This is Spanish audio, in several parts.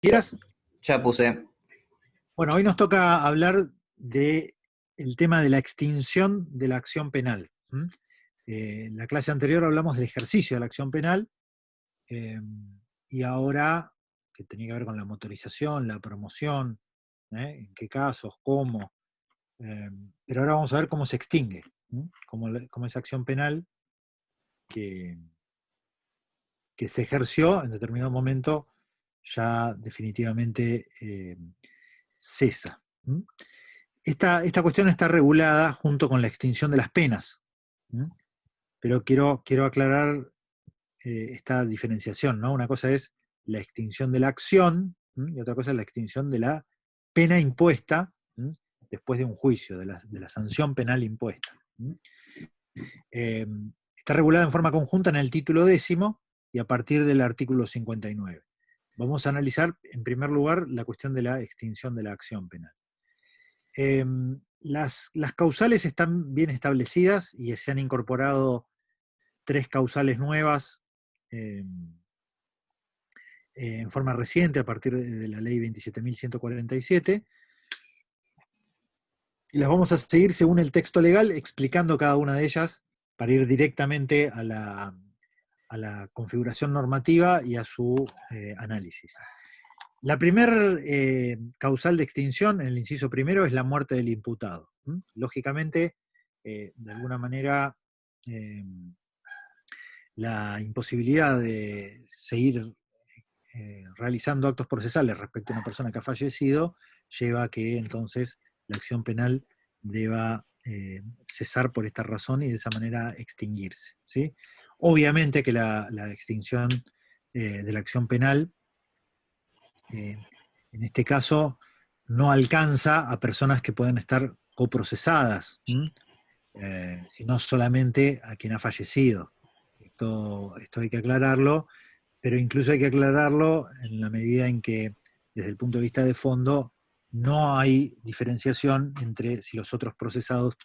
¿Quieras? Ya puse. Bueno, hoy nos toca hablar del tema de la extinción de la acción penal. En la clase anterior hablamos del ejercicio de la acción penal, eh, y ahora, que tenía que ver con la motorización, la promoción, en qué casos, cómo, eh, pero ahora vamos a ver cómo se extingue, cómo esa acción penal que, que se ejerció en determinado momento ya definitivamente cesa. Esta cuestión está regulada junto con la extinción de las penas, pero quiero aclarar esta diferenciación, ¿no? Una cosa es la extinción de la acción y otra cosa es la extinción de la pena impuesta después de un juicio, de la sanción penal impuesta. Eh, Está regulada en forma conjunta en el título 10º y a partir del artículo 59. Vamos a analizar en primer lugar la cuestión de la extinción de la acción penal. Las causales están bien establecidas y se han incorporado 3 causales nuevas en forma reciente a partir de la ley 27.147, y las vamos a seguir según el texto legal, explicando cada una de ellas para ir directamente a la configuración normativa y a su análisis. La primer causal de extinción, en el inciso primero, es la muerte del imputado. Lógicamente, de alguna manera, la imposibilidad de seguir realizando actos procesales respecto a una persona que ha fallecido lleva a que entonces la acción penal deba cesar por esta razón y de esa manera extinguirse, ¿sí? Obviamente que la extinción de la acción penal en este caso no alcanza a personas que pueden estar coprocesadas, sino solamente a quien ha fallecido. Esto hay que aclararlo, pero incluso hay que aclararlo en la medida en que, desde el punto de vista de fondo, no hay diferenciación entre si los otros procesados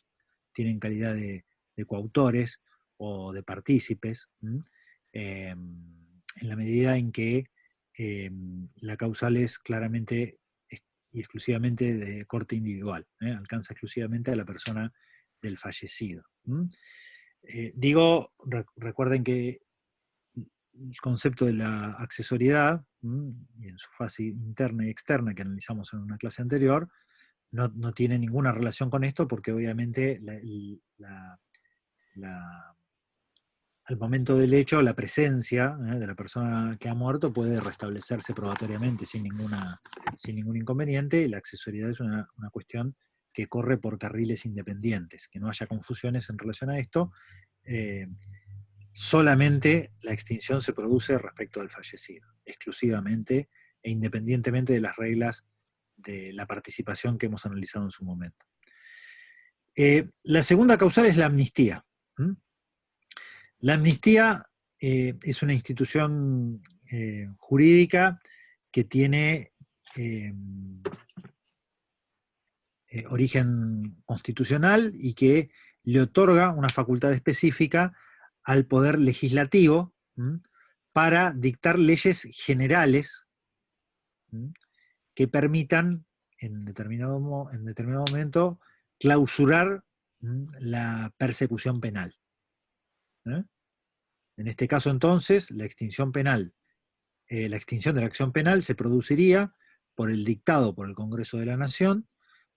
tienen calidad de coautores o de partícipes, en la medida en que la causal es claramente y exclusivamente de corte individual, alcanza exclusivamente a la persona del fallecido. Recuerden que el concepto de la accesoriedad, y en su fase interna y externa que analizamos en una clase anterior, no tiene ninguna relación con esto, porque obviamente al momento del hecho, la presencia de la persona que ha muerto puede restablecerse probatoriamente sin ningún inconveniente, y la accesoriedad es una cuestión que corre por carriles independientes, que no haya confusiones en relación a esto. Solamente la extinción se produce respecto al fallecido, exclusivamente e independientemente de las reglas de la participación que hemos analizado en su momento. La segunda causal es la amnistía. La amnistía es una institución jurídica que tiene origen constitucional y que le otorga una facultad específica al Poder Legislativo para dictar leyes generales que permitan en determinado momento clausurar la persecución penal. En este caso, entonces, la extinción penal, la extinción de la acción penal se produciría por el dictado por el Congreso de la Nación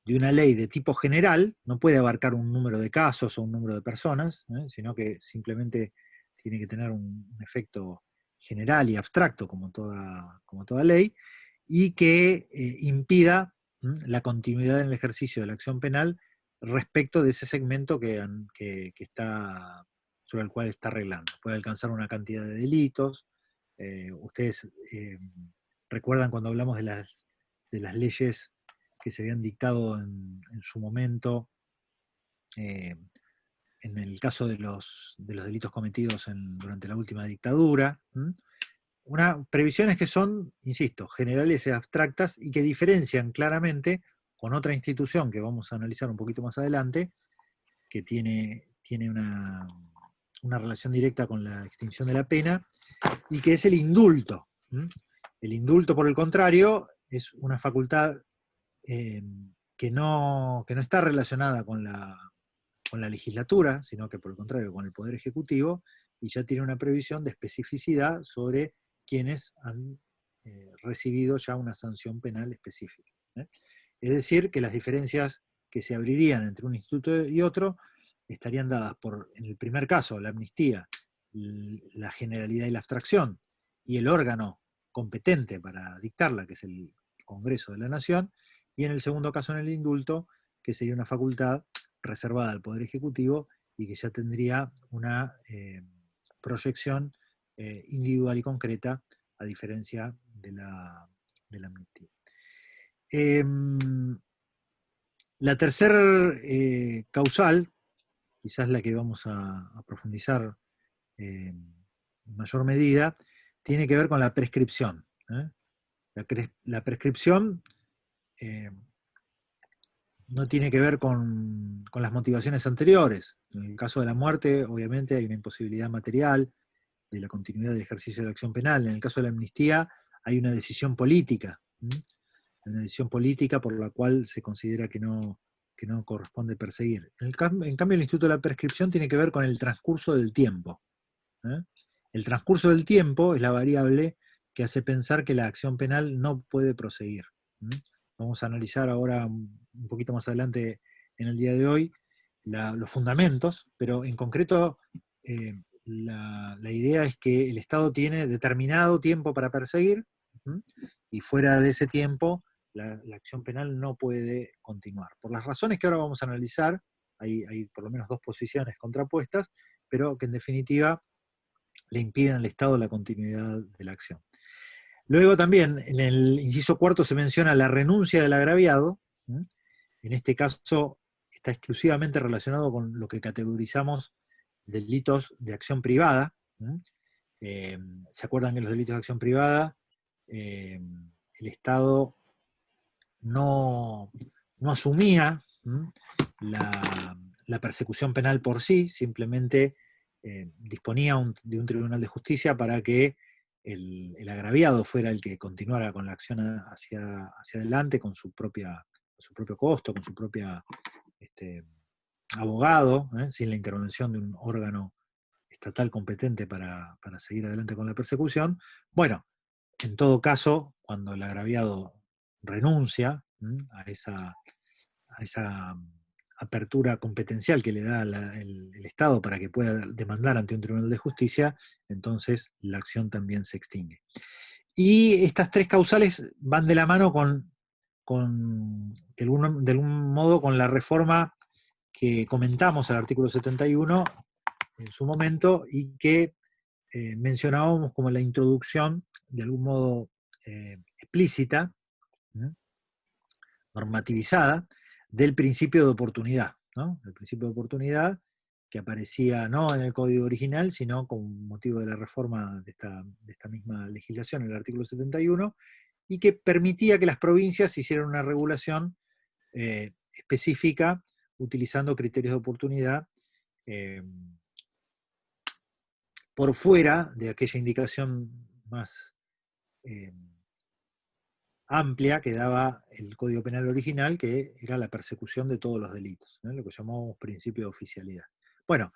de una ley de tipo general. No puede abarcar un número de casos o un número de personas, sino que simplemente tiene que tener un efecto general y abstracto como toda ley, y que impida la continuidad en el ejercicio de la acción penal respecto de ese segmento que está, sobre el cual está arreglando. Puede alcanzar una cantidad de delitos. Ustedes recuerdan cuando hablamos de las leyes que se habían dictado en su momento, en el caso de los delitos cometidos durante la última dictadura. Previsiones que son, insisto, generales y abstractas, y que diferencian claramente con otra institución que vamos a analizar un poquito más adelante, que tiene una relación directa con la extinción de la pena, y que es el indulto. El indulto, por el contrario, es una facultad que no está relacionada con la legislatura, sino que por el contrario con el Poder Ejecutivo, y ya tiene una previsión de especificidad sobre quienes han recibido ya una sanción penal específica. Es decir, que las diferencias que se abrirían entre un instituto y otro estarían dadas por, en el primer caso, la amnistía, la generalidad y la abstracción, y el órgano competente para dictarla, que es el Congreso de la Nación, y en el segundo caso, en el indulto, que sería una facultad reservada al Poder Ejecutivo y que ya tendría una proyección individual y concreta, a diferencia de la amnistía. La tercera causal, quizás la que vamos a profundizar en mayor medida, tiene que ver con la prescripción. La prescripción no tiene que ver con las motivaciones anteriores. En el caso de la muerte, obviamente, hay una imposibilidad material de la continuidad del ejercicio de la acción penal. En el caso de la amnistía, hay una decisión política. Una decisión política por la cual se considera que no corresponde perseguir. En cambio, el instituto de la prescripción tiene que ver con el transcurso del tiempo. El transcurso del tiempo es la variable que hace pensar que la acción penal no puede proseguir. Vamos a analizar ahora, un poquito más adelante en el día de hoy, los fundamentos, pero en concreto la idea es que el Estado tiene determinado tiempo para perseguir, y fuera de ese tiempo la acción penal no puede continuar. Por las razones que ahora vamos a analizar, hay por lo menos dos posiciones contrapuestas, pero que en definitiva le impiden al Estado la continuidad de la acción. Luego también, en el inciso cuarto se menciona la renuncia del agraviado. En este caso está exclusivamente relacionado con lo que categorizamos delitos de acción privada. ¿Se acuerdan que los delitos de acción privada, el Estado no asumía la persecución penal por sí, simplemente disponía de un tribunal de justicia para que el agraviado fuera el que continuara con la acción hacia adelante con su propio costo, con su propia abogado, sin la intervención de un órgano estatal competente para seguir adelante con la persecución. Bueno, en todo caso, cuando el agraviado renuncia a esa apertura competencial que le da el Estado para que pueda demandar ante un tribunal de justicia, entonces la acción también se extingue. Y estas tres causales van de la mano de algún modo con la reforma que comentamos al artículo 71 en su momento y que mencionábamos como la introducción, de algún modo explícita, normativizada, del principio de oportunidad, ¿no? El principio de oportunidad que aparecía no en el código original, sino con motivo de la reforma de esta misma legislación, en el artículo 71, y que permitía que las provincias hicieran una regulación específica utilizando criterios de oportunidad por fuera de aquella indicación más amplia que daba el Código Penal original, que era la persecución de todos los delitos, ¿no? Lo que llamamos principio de oficialidad. Bueno,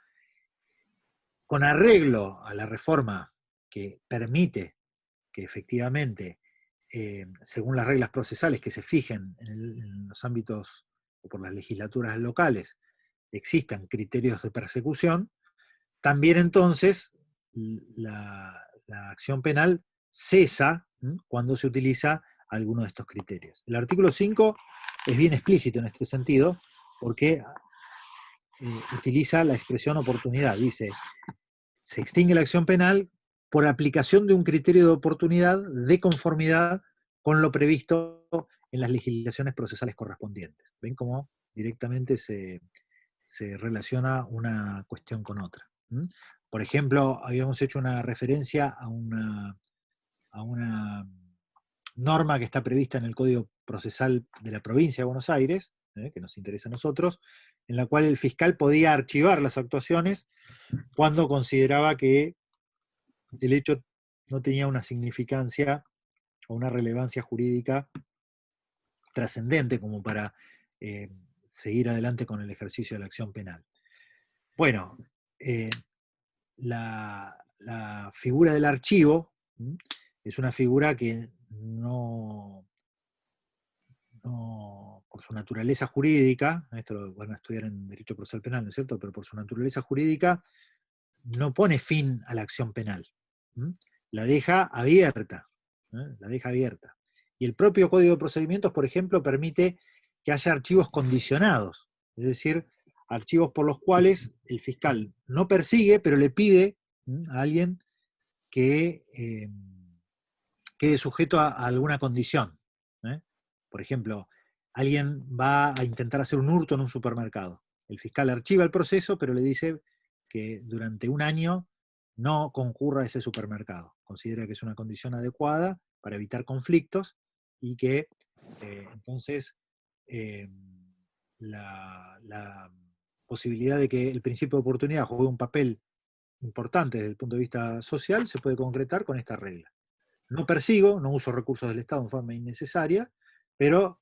con arreglo a la reforma que permite que efectivamente, según las reglas procesales que se fijen en los ámbitos o por las legislaturas locales, existan criterios de persecución, también entonces la acción penal cesa cuando se utiliza alguno de estos criterios. El artículo 5 es bien explícito en este sentido, porque utiliza la expresión oportunidad. Dice, se extingue la acción penal por aplicación de un criterio de oportunidad de conformidad con lo previsto en las legislaciones procesales correspondientes. ¿Ven cómo directamente se relaciona una cuestión con otra? Por ejemplo, habíamos hecho una referencia a una norma que está prevista en el Código Procesal de la Provincia de Buenos Aires, que nos interesa a nosotros, en la cual el fiscal podía archivar las actuaciones cuando consideraba que el hecho no tenía una significancia o una relevancia jurídica trascendente como para seguir adelante con el ejercicio de la acción penal. Bueno, la figura del archivo es una figura que por su naturaleza jurídica, esto lo van a estudiar en Derecho Procesal Penal, ¿no es cierto? Pero por su naturaleza jurídica no pone fin a la acción penal. La deja abierta. La deja abierta. Y el propio Código de Procedimientos, por ejemplo, permite que haya archivos condicionados, es decir, archivos por los cuales el fiscal no persigue, pero le pide a alguien que quede sujeto a alguna condición. Por ejemplo, alguien va a intentar hacer un hurto en un supermercado. El fiscal archiva el proceso, pero le dice que durante un año no concurra a ese supermercado. Considera que es una condición adecuada para evitar conflictos y que entonces la posibilidad de que el principio de oportunidad juegue un papel importante desde el punto de vista social se puede concretar con esta regla. No persigo, no uso recursos del Estado en forma innecesaria, pero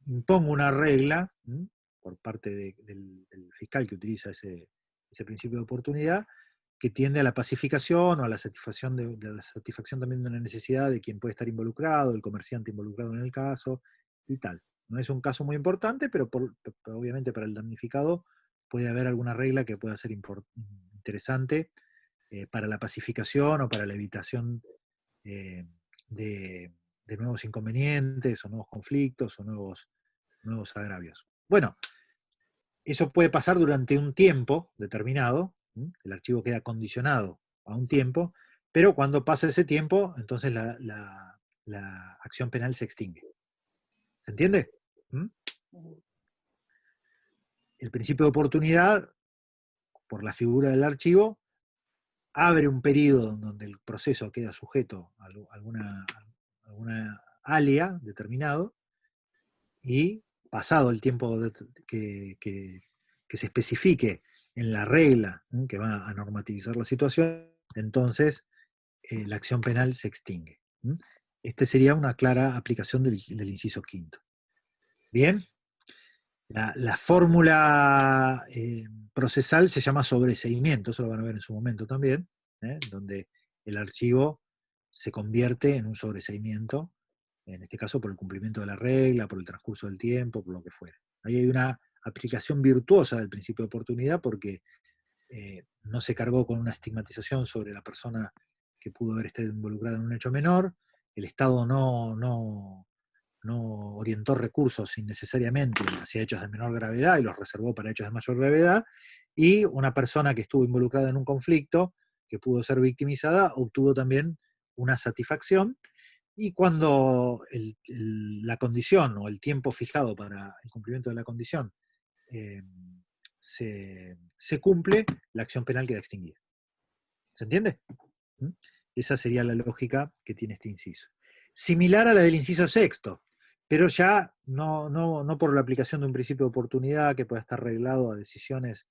impongo una regla por parte del fiscal que utiliza ese principio de oportunidad que tiende a la pacificación o a la satisfacción de la satisfacción también de una necesidad de quien puede estar involucrado, el comerciante involucrado en el caso y tal. No es un caso muy importante, pero obviamente para el damnificado puede haber alguna regla que pueda ser interesante para la pacificación o para la evitación de, de nuevos inconvenientes o nuevos conflictos o nuevos agravios. Bueno, eso puede pasar durante un tiempo determinado, el archivo queda condicionado a un tiempo, pero cuando pasa ese tiempo, entonces la acción penal se extingue. ¿Se entiende? El principio de oportunidad, por la figura del archivo, abre un periodo donde el proceso queda sujeto a alguna alia determinado, y pasado el tiempo que se especifique en la regla que va a normativizar la situación, entonces la acción penal se extingue. Este sería una clara aplicación del inciso quinto. Bien, la fórmula procesal se llama sobreseimiento, eso lo van a ver en su momento también, donde el archivo se convierte en un sobreseimiento, en este caso por el cumplimiento de la regla, por el transcurso del tiempo, por lo que fuera. Ahí hay una aplicación virtuosa del principio de oportunidad porque no se cargó con una estigmatización sobre la persona que pudo haber estado involucrada en un hecho menor, el Estado no orientó recursos innecesariamente hacia hechos de menor gravedad y los reservó para hechos de mayor gravedad, y una persona que estuvo involucrada en un conflicto, que pudo ser victimizada, obtuvo también una satisfacción, y cuando la condición o el tiempo fijado para el cumplimiento de la condición se cumple, la acción penal queda extinguida. ¿Se entiende? Esa sería la lógica que tiene este inciso. Similar a la del inciso sexto, pero ya no por la aplicación de un principio de oportunidad que pueda estar reglado a decisiones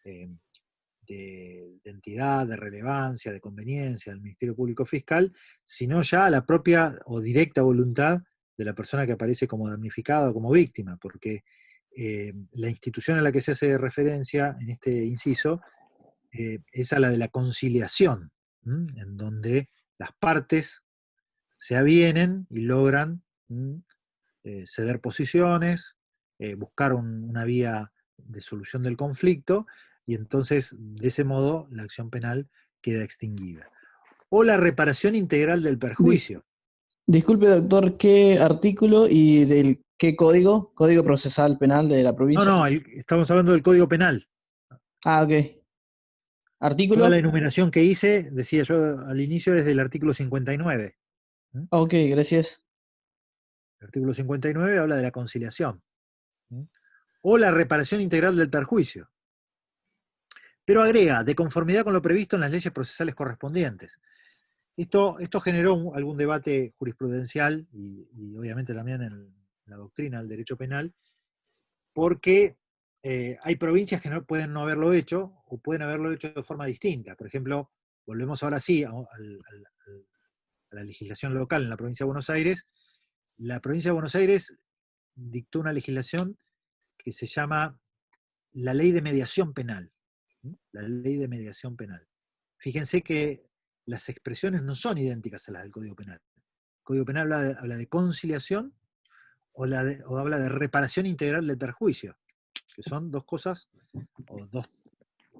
de entidad, de relevancia, de conveniencia del Ministerio Público Fiscal, sino ya a la propia o directa voluntad de la persona que aparece como damnificada o como víctima, porque la institución a la que se hace referencia en este inciso es a la de la conciliación, en donde las partes se avienen y logran ceder posiciones, buscar una vía de solución del conflicto, y entonces de ese modo la acción penal queda extinguida. O la reparación integral del perjuicio. Disculpe, doctor, ¿qué artículo y del qué código? ¿Código procesal penal de la provincia? No, estamos hablando del Código Penal. Ah, ok. Toda la ¿Artículo? enumeración que hice, decía yo al inicio, es del artículo 59. Ok, gracias. El artículo 59 habla de la conciliación. O la reparación integral del perjuicio. Pero agrega, de conformidad con lo previsto en las leyes procesales correspondientes. Esto generó algún debate jurisprudencial y obviamente también en la doctrina del derecho penal, porque hay provincias que no pueden no haberlo hecho o pueden haberlo hecho de forma distinta. Por ejemplo, volvemos ahora sí a la legislación local en la provincia de Buenos Aires, la provincia de Buenos Aires dictó una legislación que se llama la Ley de Mediación Penal. La Ley de Mediación Penal. Fíjense que las expresiones no son idénticas a las del Código Penal. El Código Penal habla de conciliación o habla de reparación integral del perjuicio, que son dos cosas, o dos,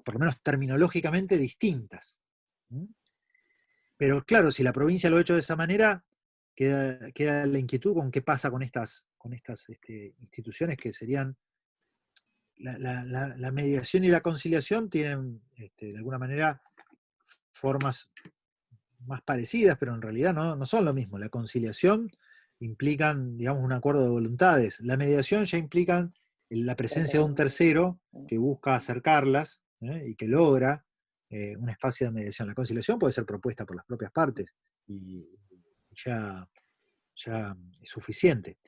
por lo menos terminológicamente distintas. Pero claro, si la provincia lo ha hecho de esa manera, queda la inquietud con qué pasa con estas instituciones que serían la mediación y la conciliación tienen de alguna manera formas más parecidas, pero en realidad no son lo mismo. La conciliación implican, digamos, un acuerdo de voluntades. La mediación ya implica la presencia de un tercero que busca acercarlas y que logra un espacio de mediación. La conciliación puede ser propuesta por las propias partes y ya es suficiente.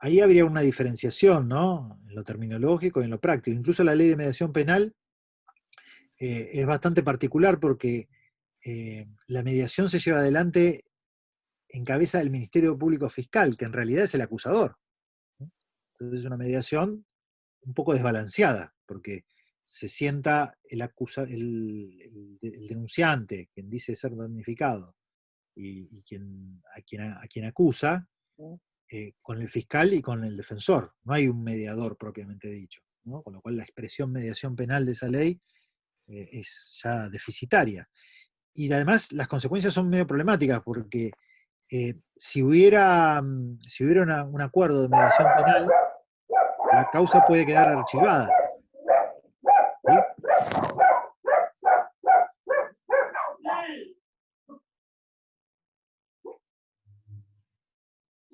Ahí habría una diferenciación, ¿no? En lo terminológico y en lo práctico. Incluso la ley de mediación penal es bastante particular porque la mediación se lleva adelante en cabeza del Ministerio Público Fiscal, que en realidad es el acusador. Entonces es una mediación un poco desbalanceada, porque se sienta el denunciante, quien dice ser damnificado, y a quien acusa, con el fiscal y con el defensor. No hay un mediador propiamente dicho, ¿no? Con lo cual la expresión mediación penal de esa ley es ya deficitaria. Y además las consecuencias son medio problemáticas, porque si hubiera un acuerdo de mediación penal, la causa puede quedar archivada. ¿Sí?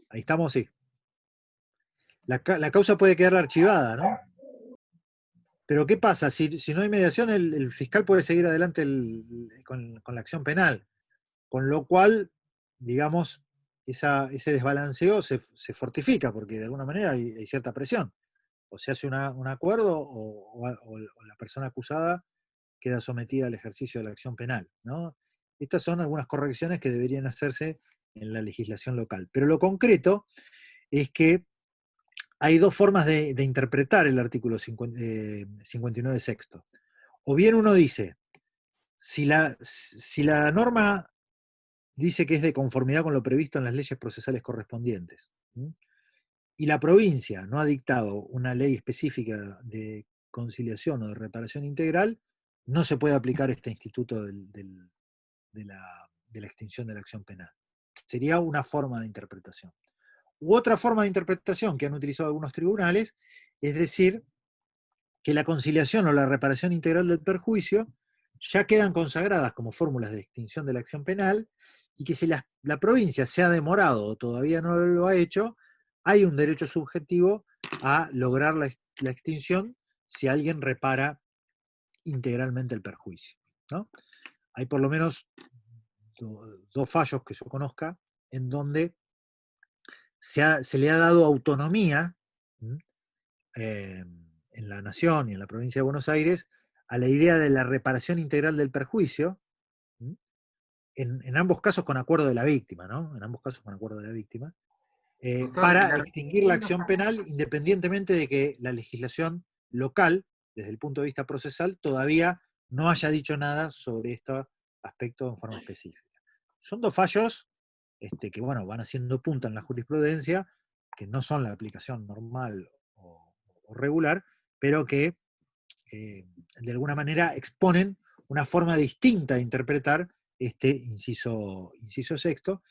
Ahí estamos, sí. La causa puede quedar archivada, ¿no? Pero ¿qué pasa? Si no hay mediación, el fiscal puede seguir adelante con la acción penal. Con lo cual, digamos, ese desbalanceo se fortifica, porque de alguna manera hay cierta presión. O se hace un acuerdo o la persona acusada queda sometida al ejercicio de la acción penal, ¿no? Estas son algunas correcciones que deberían hacerse en la legislación local. Pero lo concreto es que hay dos formas de interpretar el artículo 59 sexto. O bien uno dice, si la norma dice que es de conformidad con lo previsto en las leyes procesales correspondientes, y la provincia no ha dictado una ley específica de conciliación o de reparación integral, no se puede aplicar este instituto de la extinción de la acción penal. Sería una forma de interpretación. U otra forma de interpretación que han utilizado algunos tribunales es decir que la conciliación o la reparación integral del perjuicio ya quedan consagradas como fórmulas de extinción de la acción penal y que si la provincia se ha demorado o todavía no lo ha hecho, hay un derecho subjetivo a lograr la extinción si alguien repara integralmente el perjuicio, ¿no? Hay por lo menos dos fallos que yo conozca en donde se le ha dado autonomía en la Nación y en la provincia de Buenos Aires a la idea de la reparación integral del perjuicio, en ambos casos con acuerdo de la víctima, ¿no? En ambos casos con acuerdo de la víctima, para extinguir la acción penal independientemente de que la legislación local, desde el punto de vista procesal, todavía no haya dicho nada sobre este aspecto en forma específica. Son dos fallos que, bueno, van haciendo punta en la jurisprudencia, que no son la aplicación normal o regular, pero que de alguna manera exponen una forma distinta de interpretar este inciso sexto,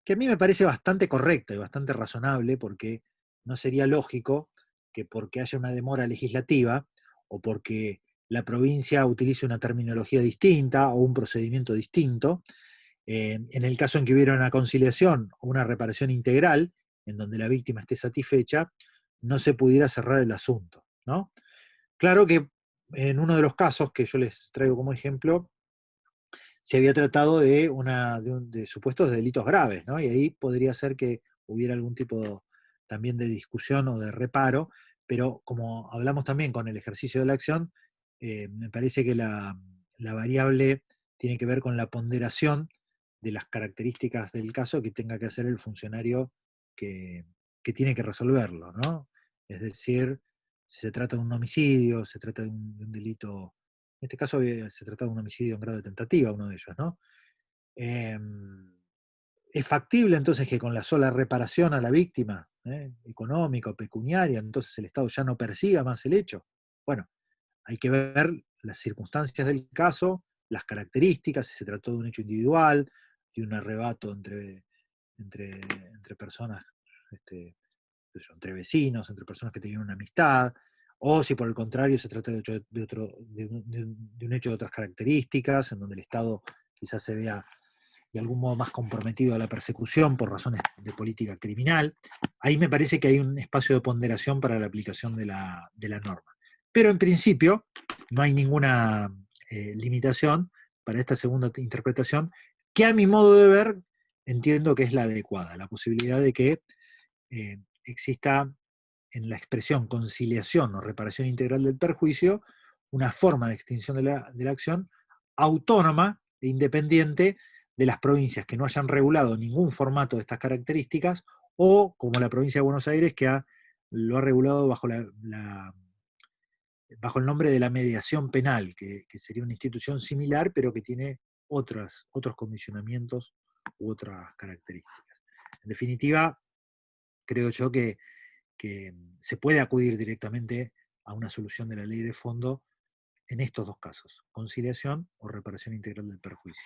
que a mí me parece bastante correcta y bastante razonable, porque no sería lógico que porque haya una demora legislativa o porque la provincia utilice una terminología distinta o un procedimiento distinto, en el caso en que hubiera una conciliación o una reparación integral, en donde la víctima esté satisfecha, no se pudiera cerrar el asunto, ¿no? Claro que en uno de los casos que yo les traigo como ejemplo, se había tratado de supuestos delitos graves, ¿no? Y ahí podría ser que hubiera algún tipo también de discusión o de reparo, pero como hablamos también con el ejercicio de la acción, me parece que la variable tiene que ver con la ponderación de las características del caso que tenga que hacer el funcionario que tiene que resolverlo, ¿no? Es decir, si se trata de un homicidio, se trata de un delito, en este caso se trata de un homicidio en grado de tentativa, uno de ellos, ¿no? Eh, ¿Es factible entonces que con la sola reparación a la víctima, económica o pecuniaria, entonces el Estado ya no persiga más el hecho? Bueno, hay que ver las circunstancias del caso, las características, si se trató de un hecho individual, de un arrebato entre, entre personas, este, entre vecinos, entre personas que tenían una amistad, o si por el contrario se trata de un hecho de otras características, en donde el Estado quizás se vea de algún modo más comprometido a la persecución por razones de política criminal. Ahí me parece que hay un espacio de ponderación para la aplicación de la norma. Pero en principio no hay ninguna limitación para esta segunda interpretación, que a mi modo de ver entiendo que es la adecuada, la posibilidad de que exista en la expresión conciliación o reparación integral del perjuicio una forma de extinción de la acción autónoma e independiente de las provincias que no hayan regulado ningún formato de estas características, o como la provincia de Buenos Aires, que lo ha regulado bajo el nombre de la mediación penal, que sería una institución similar, pero que tiene otros condicionamientos u otras características. En definitiva, creo yo que se puede acudir directamente a una solución de la ley de fondo en estos dos casos, conciliación o reparación integral del perjuicio.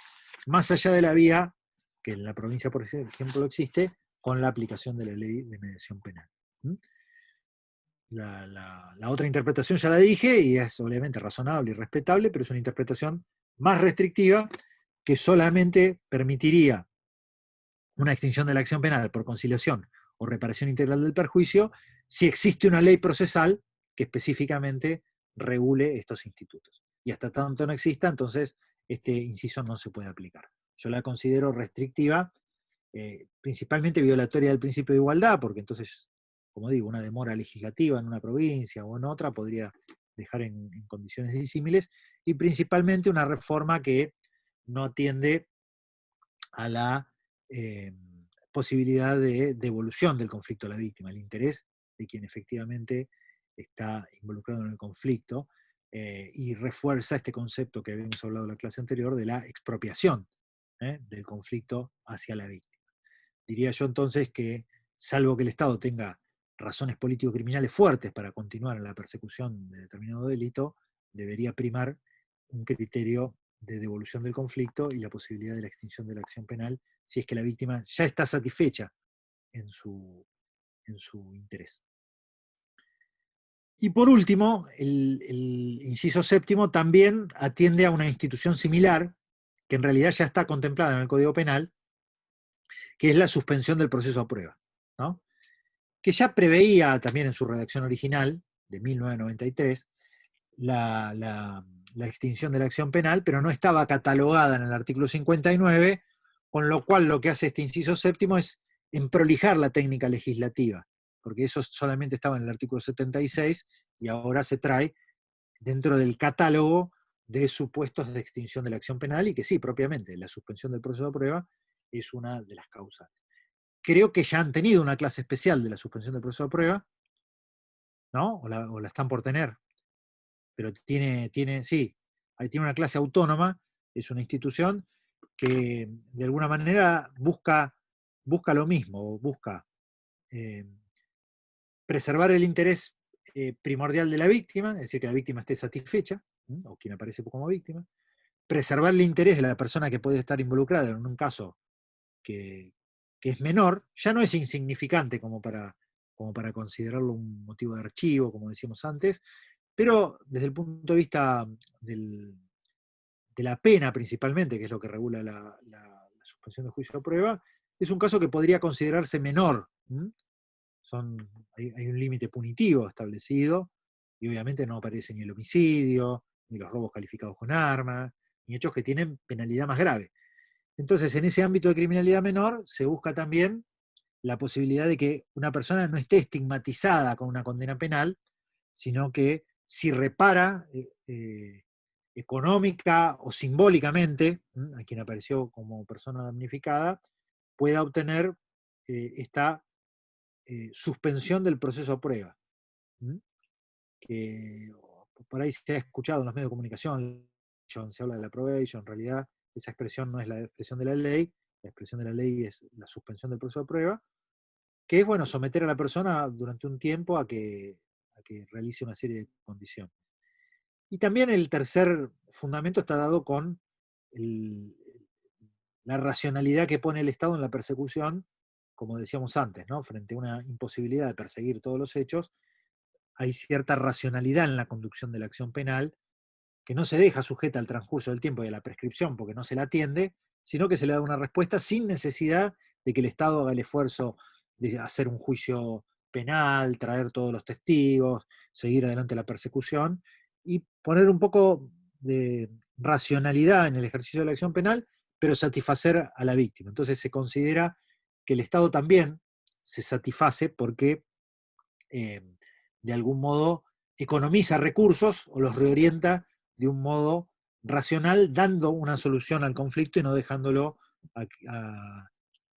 Más allá de la vía que en la provincia, por ejemplo, existe, con la aplicación de la ley de mediación penal. La otra interpretación ya la dije, y es obviamente razonable y respetable, pero es una interpretación más restrictiva que solamente permitiría una extinción de la acción penal por conciliación o reparación integral del perjuicio si existe una ley procesal que específicamente regule estos institutos. Y hasta tanto no exista, entonces este inciso no se puede aplicar. Yo la considero restrictiva, principalmente violatoria del principio de igualdad, porque entonces, como digo, una demora legislativa en una provincia o en otra podría dejar en condiciones disímiles, y principalmente una reforma que no atiende a la eh, posibilidad de devolución del conflicto a la víctima, el interés de quien efectivamente está involucrado en el conflicto, y refuerza este concepto que habíamos hablado en la clase anterior de la expropiación del conflicto hacia la víctima. Diría yo entonces que, salvo que el Estado tenga razones político-criminales fuertes para continuar en la persecución de determinado delito, debería primar un criterio de devolución del conflicto y la posibilidad de la extinción de la acción penal si es que la víctima ya está satisfecha en su interés. Y por último, el inciso séptimo también atiende a una institución similar, que en realidad ya está contemplada en el Código Penal, que es la suspensión del proceso a prueba, ¿no? Que ya preveía también en su redacción original, de 1993, la extinción de la acción penal, pero no estaba catalogada en el artículo 59, con lo cual lo que hace este inciso séptimo es emprolijar la técnica legislativa, porque eso solamente estaba en el artículo 76 y ahora se trae dentro del catálogo de supuestos de extinción de la acción penal, y que sí, propiamente, la suspensión del proceso de prueba es una de las causas. Creo que ya han tenido una clase especial de la suspensión del proceso de prueba, ¿no? O la están por tener, pero sí, ahí tiene una clase autónoma, es una institución que de alguna manera busca lo mismo, busca eh, preservar el interés primordial de la víctima, es decir, que la víctima esté satisfecha, o quien aparece como víctima, preservar el interés de la persona que puede estar involucrada en un caso que, que es menor, ya no es insignificante como para considerarlo un motivo de archivo, como decíamos antes, pero desde el punto de vista de la pena principalmente, que es lo que regula la suspensión de juicio a prueba, es un caso que podría considerarse menor. Hay un límite punitivo establecido, y obviamente no aparece ni el homicidio, ni los robos calificados con armas, ni hechos que tienen penalidad más grave. Entonces, en ese ámbito de criminalidad menor, se busca también la posibilidad de que una persona no esté estigmatizada con una condena penal, sino que si repara económica o simbólicamente, a quien apareció como persona damnificada, pueda obtener esta suspensión del proceso a prueba. Que por ahí se ha escuchado en los medios de comunicación, se habla de la probation, en realidad esa expresión no es la expresión de la ley es la suspensión del proceso de prueba, que es, bueno, someter a la persona durante un tiempo a que realice una serie de condiciones. Y también el tercer fundamento está dado con la racionalidad que pone el Estado en la persecución, como decíamos antes, ¿no? Frente a una imposibilidad de perseguir todos los hechos, hay cierta racionalidad en la conducción de la acción penal que no se deja sujeta al transcurso del tiempo y a la prescripción porque no se la atiende, sino que se le da una respuesta sin necesidad de que el Estado haga el esfuerzo de hacer un juicio penal, traer todos los testigos, seguir adelante la persecución y poner un poco de racionalidad en el ejercicio de la acción penal, pero satisfacer a la víctima. Entonces se considera que el Estado también se satisface porque eh, de algún modo economiza recursos o los reorienta de un modo racional, dando una solución al conflicto y no dejándolo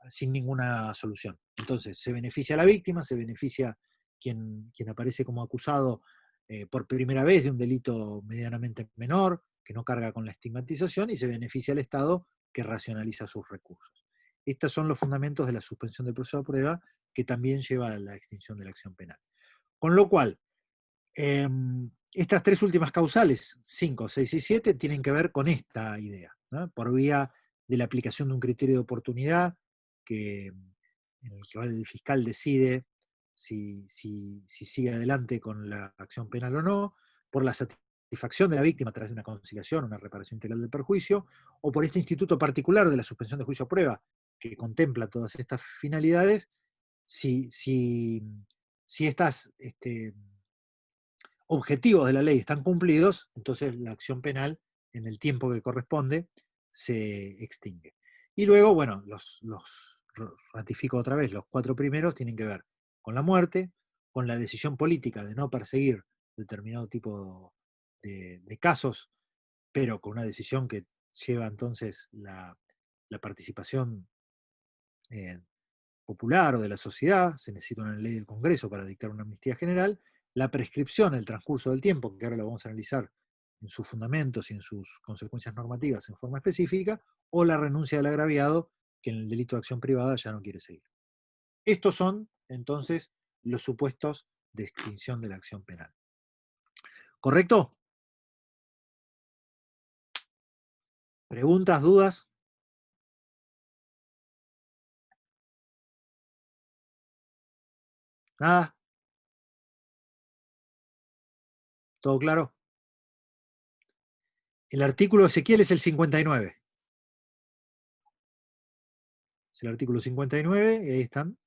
sin ninguna solución. Entonces, se beneficia a la víctima, se beneficia quien aparece como acusado por primera vez de un delito medianamente menor, que no carga con la estigmatización, y se beneficia al Estado, que racionaliza sus recursos. Estos son los fundamentos de la suspensión del proceso de prueba, que también lleva a la extinción de la acción penal. Con lo cual, estas tres últimas causales, 5, 6 y 7, tienen que ver con esta idea, ¿no? Por vía de la aplicación de un criterio de oportunidad, en el que el fiscal decide si sigue adelante con la acción penal o no, por la satisfacción de la víctima a través de una conciliación, una reparación integral del perjuicio, o por este instituto particular de la suspensión de juicio a prueba, que contempla todas estas finalidades, si estas objetivos de la ley están cumplidos, entonces la acción penal, en el tiempo que corresponde, se extingue. Y luego, bueno, los ratifico otra vez, los 4 primeros tienen que ver con la muerte, con la decisión política de no perseguir determinado tipo de casos, pero con una decisión que lleva entonces la participación popular o de la sociedad, se necesita una ley del Congreso para dictar una amnistía general, la prescripción, el transcurso del tiempo, que ahora lo vamos a analizar en sus fundamentos y en sus consecuencias normativas en forma específica, o la renuncia del agraviado, que en el delito de acción privada ya no quiere seguir. Estos son, entonces, los supuestos de extinción de la acción penal. ¿Correcto? ¿Preguntas, dudas? ¿Nada? ¿Todo claro? El artículo de Ezequiel es el 59. Es el artículo 59 y ahí están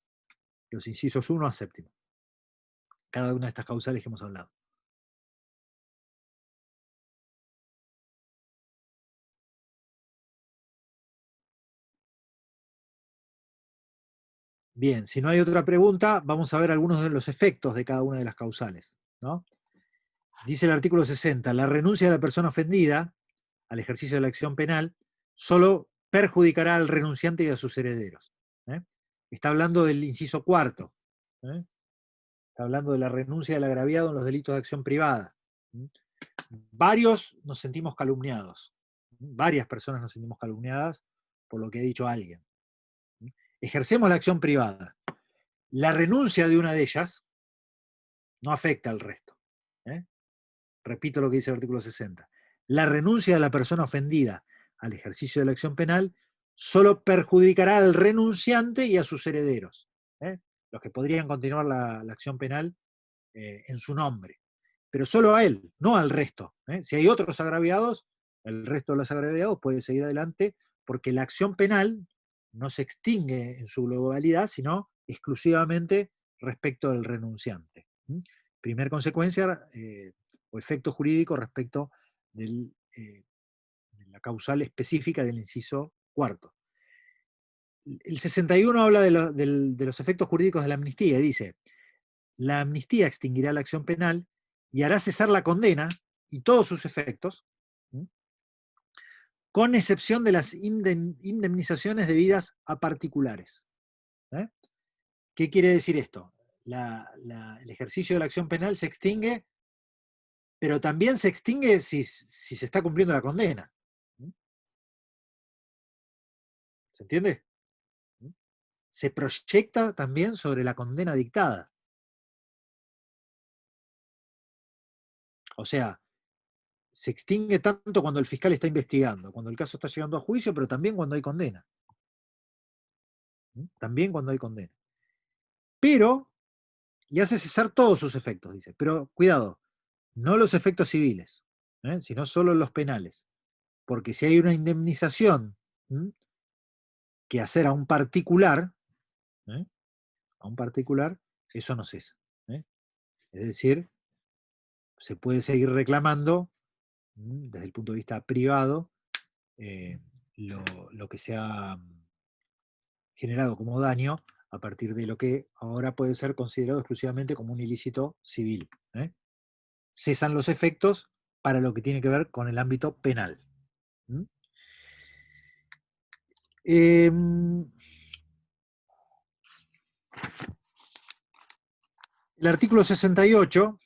los incisos 1 a 7. Cada una de estas causales que hemos hablado. Bien, si no hay otra pregunta, vamos a ver algunos de los efectos de cada una de las causales, ¿no? Dice el artículo 60, la renuncia de la persona ofendida al ejercicio de la acción penal solo perjudicará al renunciante y a sus herederos. Está hablando del inciso 4. Está hablando de la renuncia del agraviado en los delitos de acción privada. Varios nos sentimos calumniados. Varias personas nos sentimos calumniadas por lo que ha dicho alguien. Ejercemos la acción privada. La renuncia de una de ellas no afecta al resto. Repito lo que dice el artículo 60. La renuncia de la persona ofendida al ejercicio de la acción penal solo perjudicará al renunciante y a sus herederos, los que podrían continuar la acción penal en su nombre. Pero solo a él, no al resto. Si hay otros agraviados, el resto de los agraviados puede seguir adelante porque la acción penal no se extingue en su globalidad, sino exclusivamente respecto del renunciante. Primer consecuencia o efecto jurídico respecto de la causal específica del inciso 4. El 61 habla de los efectos jurídicos de la amnistía y dice, la amnistía extinguirá la acción penal y hará cesar la condena y todos sus efectos, con excepción de las indemnizaciones debidas a particulares. ¿Eh? ¿Qué quiere decir esto? El ejercicio de la acción penal se extingue, pero también se extingue si se está cumpliendo la condena. ¿Se entiende? Se proyecta también sobre la condena dictada. O sea, se extingue tanto cuando el fiscal está investigando, cuando el caso está llegando a juicio, pero también cuando hay condena. También cuando hay condena. Pero, y hace cesar todos sus efectos, dice. Pero cuidado, no los efectos civiles, sino solo los penales. Porque si hay una indemnización que hacer a un particular, eso no cesa. Es decir, se puede seguir reclamando desde el punto de vista privado lo que se ha generado como daño a partir de lo que ahora puede ser considerado exclusivamente como un ilícito civil. Cesan los efectos para lo que tiene que ver con el ámbito penal. El artículo 68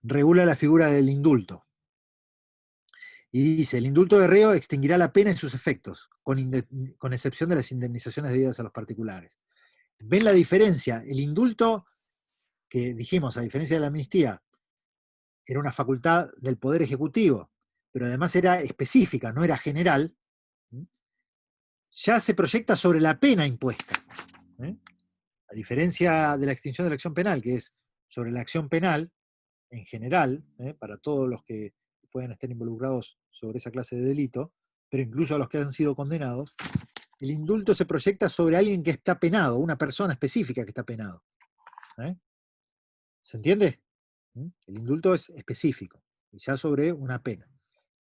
regula la figura del indulto. Y dice, el indulto de reo extinguirá la pena y sus efectos, con excepción de las indemnizaciones debidas a los particulares. ¿Ven la diferencia? El indulto, que dijimos, a diferencia de la amnistía, era una facultad del Poder Ejecutivo, pero además era específica, no era general, ya se proyecta sobre la pena impuesta. A diferencia de la extinción de la acción penal, que es sobre la acción penal en general, para todos los que pueden estar involucrados sobre esa clase de delito, pero incluso a los que han sido condenados, el indulto se proyecta sobre alguien que está penado, una persona específica que está penado. ¿Se entiende? El indulto es específico, ya sobre una pena.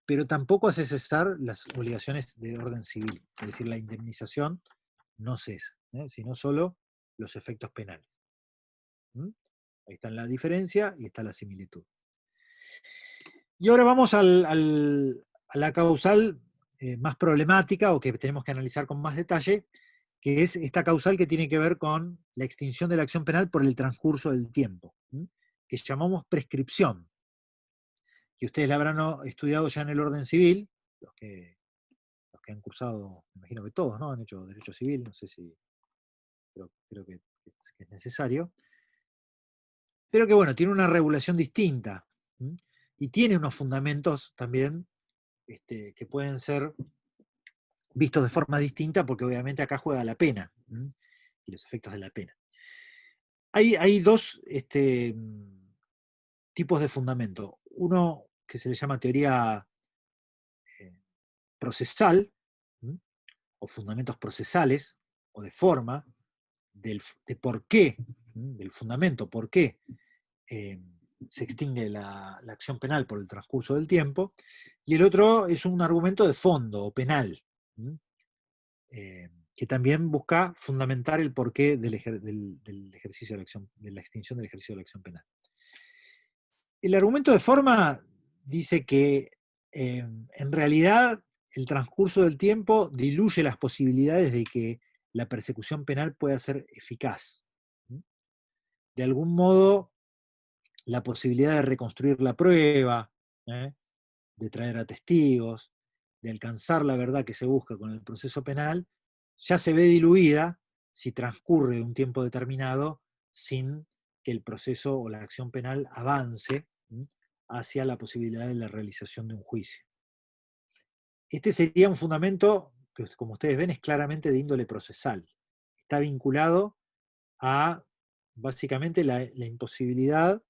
Pero tampoco hace cesar las obligaciones de orden civil, es decir, la indemnización no cesa, sino solo los efectos penales. Ahí está la diferencia y está la similitud. Y ahora vamos a la causal más problemática o que tenemos que analizar con más detalle, que es esta causal que tiene que ver con la extinción de la acción penal por el transcurso del tiempo, que llamamos prescripción, que ustedes la habrán estudiado ya en el orden civil, los que han cursado, me imagino que todos, ¿no? Han hecho derecho civil, no sé si, pero creo que es necesario, pero que bueno, tiene una regulación distinta, y tiene unos fundamentos también que pueden ser vistos de forma distinta, porque obviamente acá juega la pena y los efectos de la pena. Hay dos tipos de fundamento. Uno que se le llama teoría procesal, o fundamentos procesales, o de forma, de por qué, del fundamento, por qué se extingue la acción penal por el transcurso del tiempo, y el otro es un argumento de fondo o penal, que también busca fundamentar el porqué del ejercicio de la extinción del ejercicio de la acción penal. El argumento de forma dice que en realidad el transcurso del tiempo diluye las posibilidades de que la persecución penal pueda ser eficaz. De algún modo, la posibilidad de reconstruir la prueba, de traer a testigos, de alcanzar la verdad que se busca con el proceso penal, ya se ve diluida si transcurre un tiempo determinado sin que el proceso o la acción penal avance hacia la posibilidad de la realización de un juicio. Este sería un fundamento que, como ustedes ven, es claramente de índole procesal. Está vinculado a, básicamente, la imposibilidad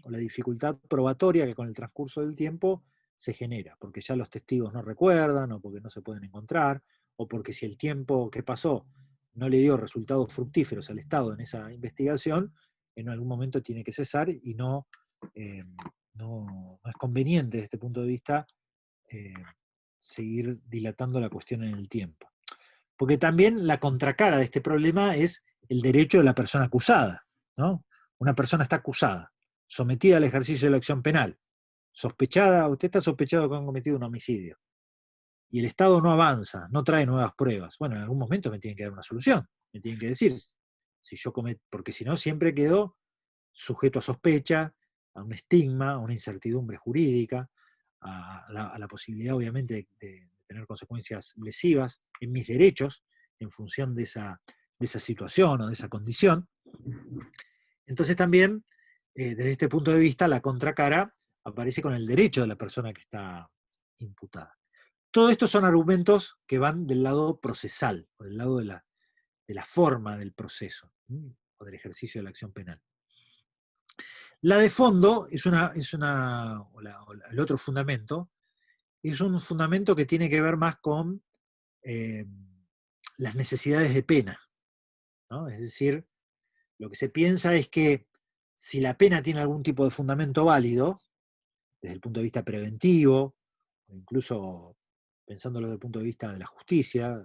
o la dificultad probatoria que con el transcurso del tiempo se genera, porque ya los testigos no recuerdan, o porque no se pueden encontrar, o porque si el tiempo que pasó no le dio resultados fructíferos al Estado en esa investigación, en algún momento tiene que cesar y no es conveniente desde este punto de vista seguir dilatando la cuestión en el tiempo. Porque también la contracara de este problema es el derecho de la persona acusada, ¿no? Una persona está acusada, sometida al ejercicio de la acción penal, sospechada, usted está sospechado de que han cometido un homicidio. y el Estado no avanza, no trae nuevas pruebas. Bueno, en algún momento me tienen que dar una solución, me tienen que decir si yo cometo, porque si no siempre quedo sujeto a sospecha, a un estigma, a una incertidumbre jurídica, a la posibilidad obviamente de tener consecuencias lesivas en mis derechos en función de esa situación o de esa condición. Entonces también, desde este punto de vista, la contracara aparece con el derecho de la persona que está imputada. Todo esto son argumentos que van del lado procesal, o del lado de la forma del proceso, o del ejercicio de la acción penal. La de fondo el otro fundamento, es un fundamento que tiene que ver más con eh, las necesidades de pena, ¿no? Es decir, lo que se piensa es que si la pena tiene algún tipo de fundamento válido, desde el punto de vista preventivo, o incluso pensándolo desde el punto de vista de la justicia,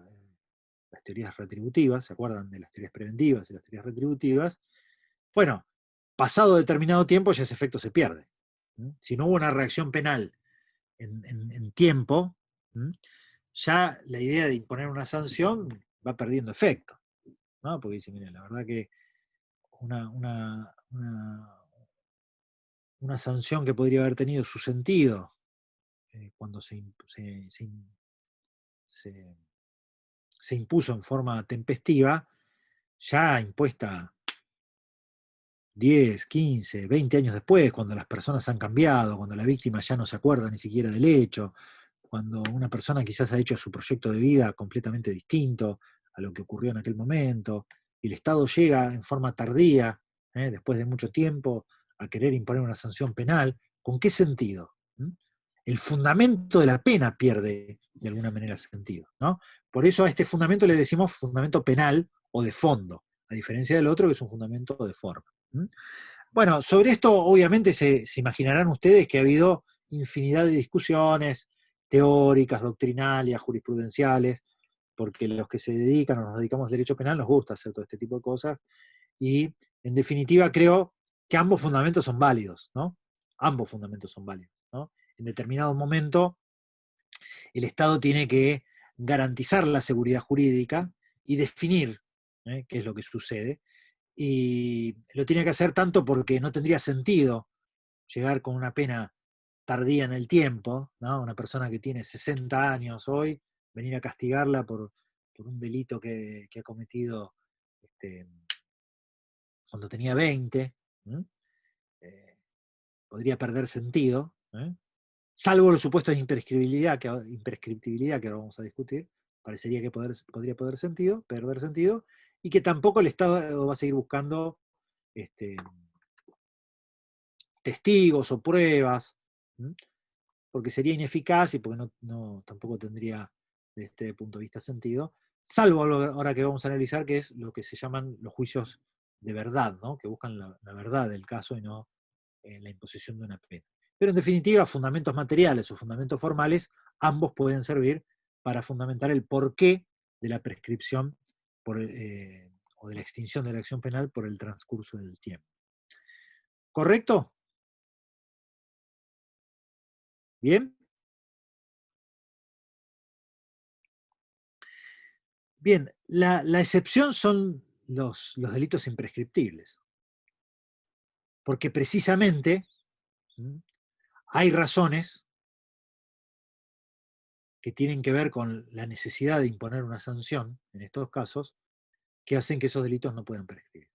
las teorías retributivas, ¿se acuerdan de las teorías preventivas y las teorías retributivas? Bueno, pasado determinado tiempo ya ese efecto se pierde. Si no hubo una reacción penal en tiempo, ya la idea de imponer una sanción va perdiendo efecto, ¿no? Porque dice, miren, la verdad que una, una, una, una sanción que podría haber tenido su sentido cuando se, se impuso en forma tempestiva, ya impuesta 10, 15, 20 años después, cuando las personas han cambiado, cuando la víctima ya no se acuerda ni siquiera del hecho, cuando una persona quizás ha hecho su proyecto de vida completamente distinto a lo que ocurrió en aquel momento, y el Estado llega en forma tardía, después de mucho tiempo, a querer imponer una sanción penal, ¿con qué sentido? El fundamento de la pena pierde de alguna manera sentido, ¿no? Por eso a este fundamento le decimos fundamento penal o de fondo, a diferencia del otro que es un fundamento de forma. Bueno, sobre esto obviamente se imaginarán ustedes que ha habido infinidad de discusiones teóricas, doctrinales, jurisprudenciales, porque los que se dedican o nos dedicamos al derecho penal nos gusta hacer todo este tipo de cosas, y en definitiva creo que ambos fundamentos son válidos, ¿no? Ambos fundamentos son válidos, ¿no? En determinado momento el Estado tiene que garantizar la seguridad jurídica y definir qué es lo que sucede, y lo tiene que hacer tanto porque no tendría sentido llegar con una pena tardía en el tiempo, ¿no? Una persona que tiene 60 años hoy, venir a castigarla por un delito que ha cometido este, cuando tenía 20, eh, podría perder sentido, salvo los supuestos de imprescriptibilidad que ahora vamos a discutir, parecería que podría perder sentido, y que tampoco el Estado va a seguir buscando este, testigos o pruebas, porque sería ineficaz y porque tampoco tendría, desde este punto de vista, sentido, salvo ahora que vamos a analizar, que es lo que se llaman los juicios de verdad, ¿no? Que buscan la verdad del caso y no la imposición de una pena. Pero en definitiva, fundamentos materiales o fundamentos formales, ambos pueden servir para fundamentar el porqué de la prescripción o de la extinción de la acción penal por el transcurso del tiempo. ¿Correcto? ¿Bien? Bien, la excepción son los delitos imprescriptibles, porque precisamente hay razones que tienen que ver con la necesidad de imponer una sanción, en estos casos, que hacen que esos delitos no puedan prescribir.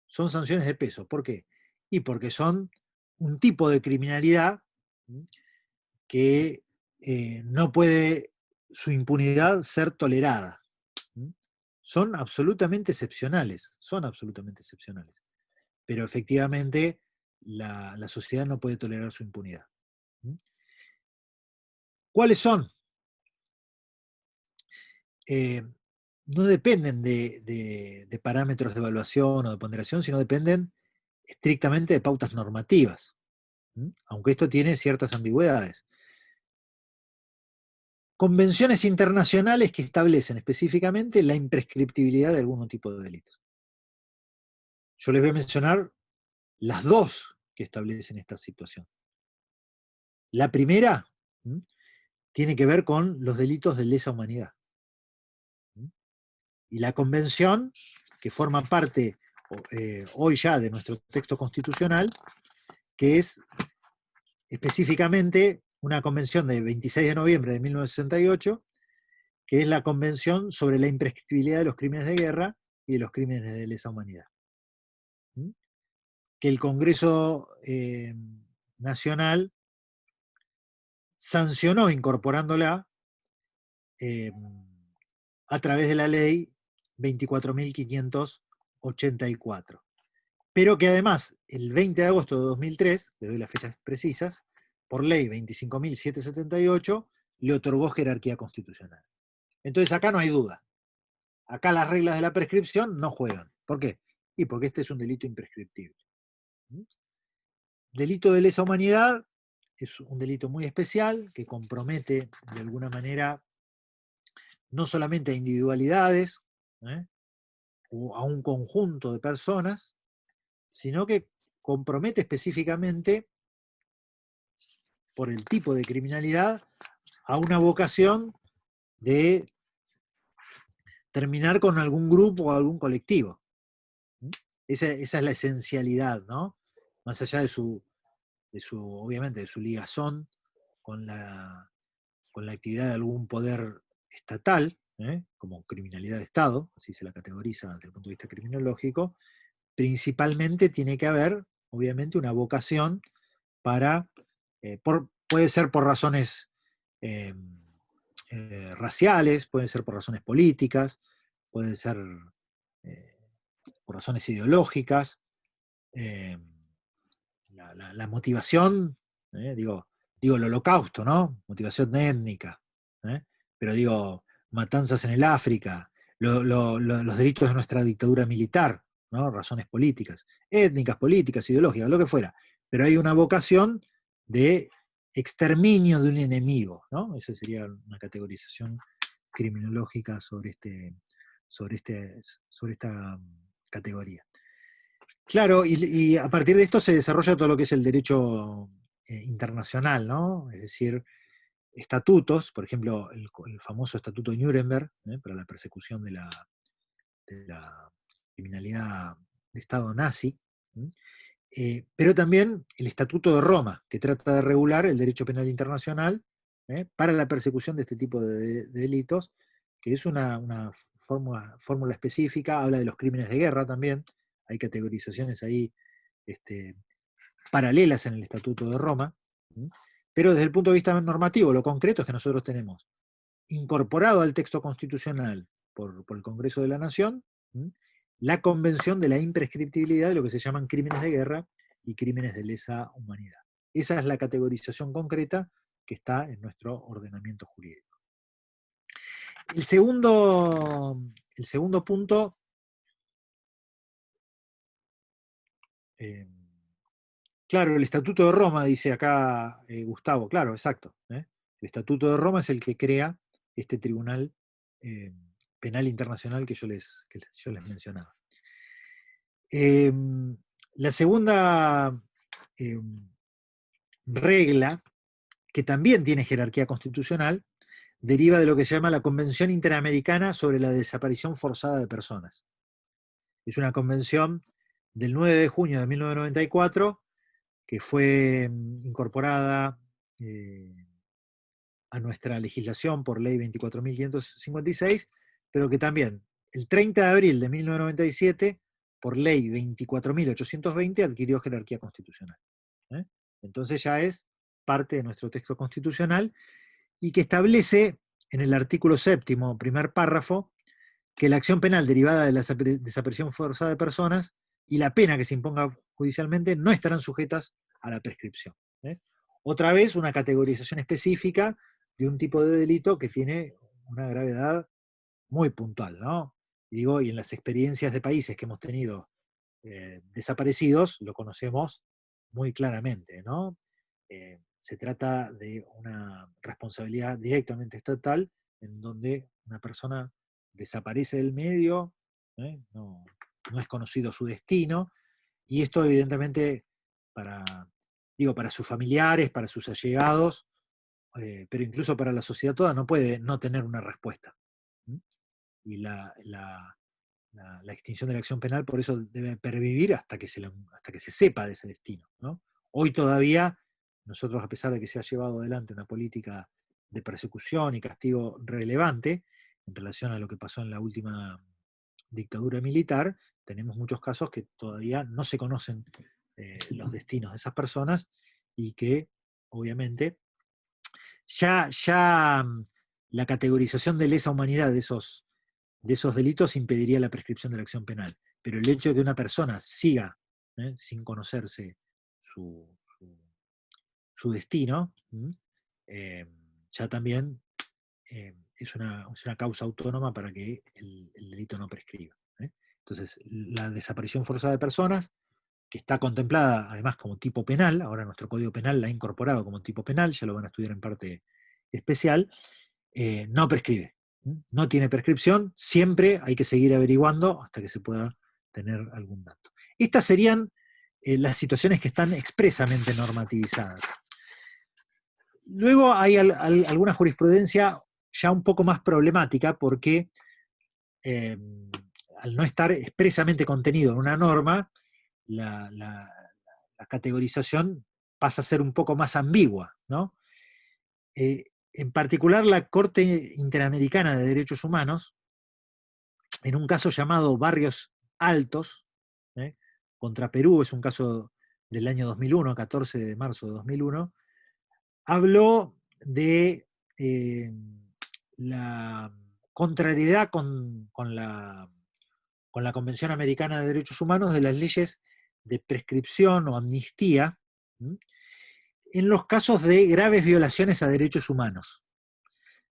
Son sanciones de peso. ¿Por qué? Y porque son un tipo de criminalidad que no puede su impunidad ser tolerada. Son absolutamente excepcionales. Pero efectivamente la sociedad no puede tolerar su impunidad. ¿Cuáles son? No dependen de parámetros de evaluación o de ponderación, sino dependen estrictamente de pautas normativas, aunque esto tiene ciertas ambigüedades. Convenciones internacionales que establecen específicamente la imprescriptibilidad de algún tipo de delitos. Yo les voy a mencionar las dos que establecen esta situación. La primera tiene que ver con los delitos de lesa humanidad. Y la convención, que forma parte hoy ya de nuestro texto constitucional, que es específicamente una convención de 26 de noviembre de 1968, que es la Convención sobre la imprescriptibilidad de los crímenes de guerra y de los crímenes de lesa humanidad. Que el Congreso Nacional sancionó incorporándola a través de la ley 24.584. Pero que además, el 20 de agosto de 2003, le doy las fechas precisas, por ley 25.778, le otorgó jerarquía constitucional. Entonces acá no hay duda. Acá las reglas de la prescripción no juegan. ¿Por qué? Y porque este es un delito imprescriptible. Delito de lesa humanidad es un delito muy especial que compromete de alguna manera no solamente a individualidades o a un conjunto de personas, sino que compromete específicamente, por el tipo de criminalidad, a una vocación de terminar con algún grupo o algún colectivo. Esa es la esencialidad, ¿no? Más allá de su, obviamente, de su ligazón con la actividad de algún poder estatal, como criminalidad de Estado, así se la categoriza desde el punto de vista criminológico, principalmente tiene que haber, obviamente, una vocación para, puede ser por razones eh, raciales, puede ser por razones políticas, puede ser eh, por razones ideológicas. eh, la motivación, digo el holocausto, ¿no? Motivación étnica, pero digo, matanzas en el África, los delitos de nuestra dictadura militar, ¿no? Razones políticas, étnicas, políticas, ideológicas, lo que fuera. Pero hay una vocación de exterminio de un enemigo, ¿no? Esa sería una categorización criminológica sobre esta categoría. Claro, y a partir de esto se desarrolla todo lo que es el derecho internacional, ¿no? Es decir, estatutos, por ejemplo, el famoso Estatuto de Nuremberg, para la persecución de la criminalidad de Estado nazi, pero también el Estatuto de Roma, que trata de regular el derecho penal internacional para la persecución de este tipo de delitos, que es una fórmula específica, habla de los crímenes de guerra también, hay categorizaciones ahí paralelas en el Estatuto de Roma, pero desde el punto de vista normativo, lo concreto es que nosotros tenemos incorporado al texto constitucional por el Congreso de la Nación la Convención de la Imprescriptibilidad de lo que se llaman crímenes de guerra y crímenes de lesa humanidad. Esa es la categorización concreta que está en nuestro ordenamiento jurídico. El segundo punto, claro, el Estatuto de Roma, dice acá Gustavo, claro, exacto. El Estatuto de Roma es el que crea este tribunal penal internacional que yo les mencionaba. La segunda regla, que también tiene jerarquía constitucional, deriva de lo que se llama la Convención Interamericana sobre la Desaparición Forzada de Personas. Es una convención del 9 de junio de 1994 que fue incorporada a nuestra legislación por ley 24.556, pero que también el 30 de abril de 1997, por ley 24.820, adquirió jerarquía constitucional. Entonces ya es parte de nuestro texto constitucional y que establece en el artículo 7º, primer párrafo, que la acción penal derivada de la desaparición forzada de personas y la pena que se imponga judicialmente no estarán sujetas a la prescripción. Otra vez, una categorización específica de un tipo de delito que tiene una gravedad muy puntual, ¿no? Y en las experiencias de países que hemos tenido desaparecidos, lo conocemos muy claramente, ¿no? Se trata de una responsabilidad directamente estatal en donde una persona desaparece del medio, no es conocido su destino, y esto evidentemente para sus familiares, para sus allegados, pero incluso para la sociedad toda no puede no tener una respuesta. ¿Mm? Y la extinción de la acción penal por eso debe pervivir hasta que se sepa de ese destino, ¿no? Hoy todavía, nosotros, a pesar de que se ha llevado adelante una política de persecución y castigo relevante en relación a lo que pasó en la última dictadura militar, tenemos muchos casos que todavía no se conocen los destinos de esas personas y que obviamente ya la categorización de lesa humanidad de esos delitos impediría la prescripción de la acción penal. Pero el hecho de que una persona siga sin conocerse su, su, su destino, eh, ya también es una causa autónoma para que el delito no prescriba. Entonces, la desaparición forzada de personas, que está contemplada además como tipo penal, ahora nuestro Código Penal la ha incorporado como tipo penal, ya lo van a estudiar en parte especial, no prescribe. No tiene prescripción, siempre hay que seguir averiguando hasta que se pueda tener algún dato. Estas serían las situaciones que están expresamente normativizadas. Luego hay alguna jurisprudencia ya un poco más problemática porque eh, al no estar expresamente contenido en una norma, la categorización pasa a ser un poco más ambigua, ¿no? En particular, la Corte Interamericana de Derechos Humanos, en un caso llamado Barrios Altos, ¿eh? Contra Perú, es un caso del año 2001, 14 de marzo de 2001, habló de la contrariedad con la Convención Americana de Derechos Humanos de las leyes de prescripción o amnistía, ¿m? En los casos de graves violaciones a derechos humanos.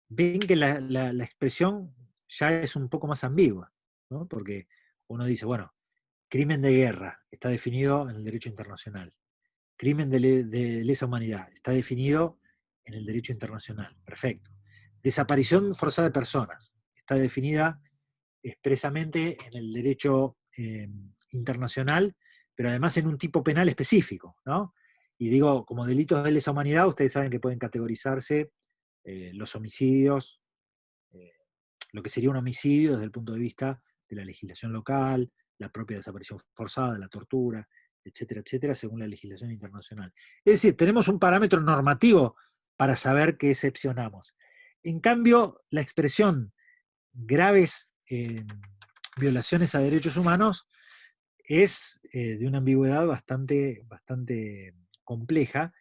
Ven que la expresión ya es un poco más ambigua, ¿no? Porque uno dice, bueno, crimen de guerra está definido en el derecho internacional. Crimen de lesa humanidad está definido en el derecho internacional. Perfecto. Desaparición forzada de personas está definida expresamente en el derecho internacional, pero además en un tipo penal específico, ¿no? Y digo, como delitos de lesa humanidad, ustedes saben que pueden categorizarse los homicidios, eh, lo que sería un homicidio desde el punto de vista de la legislación local, la propia desaparición forzada, la tortura, etcétera, etcétera, según la legislación internacional. Es decir, tenemos un parámetro normativo para saber qué excepcionamos. En cambio, la expresión graves violaciones a derechos humanos es de una ambigüedad bastante compleja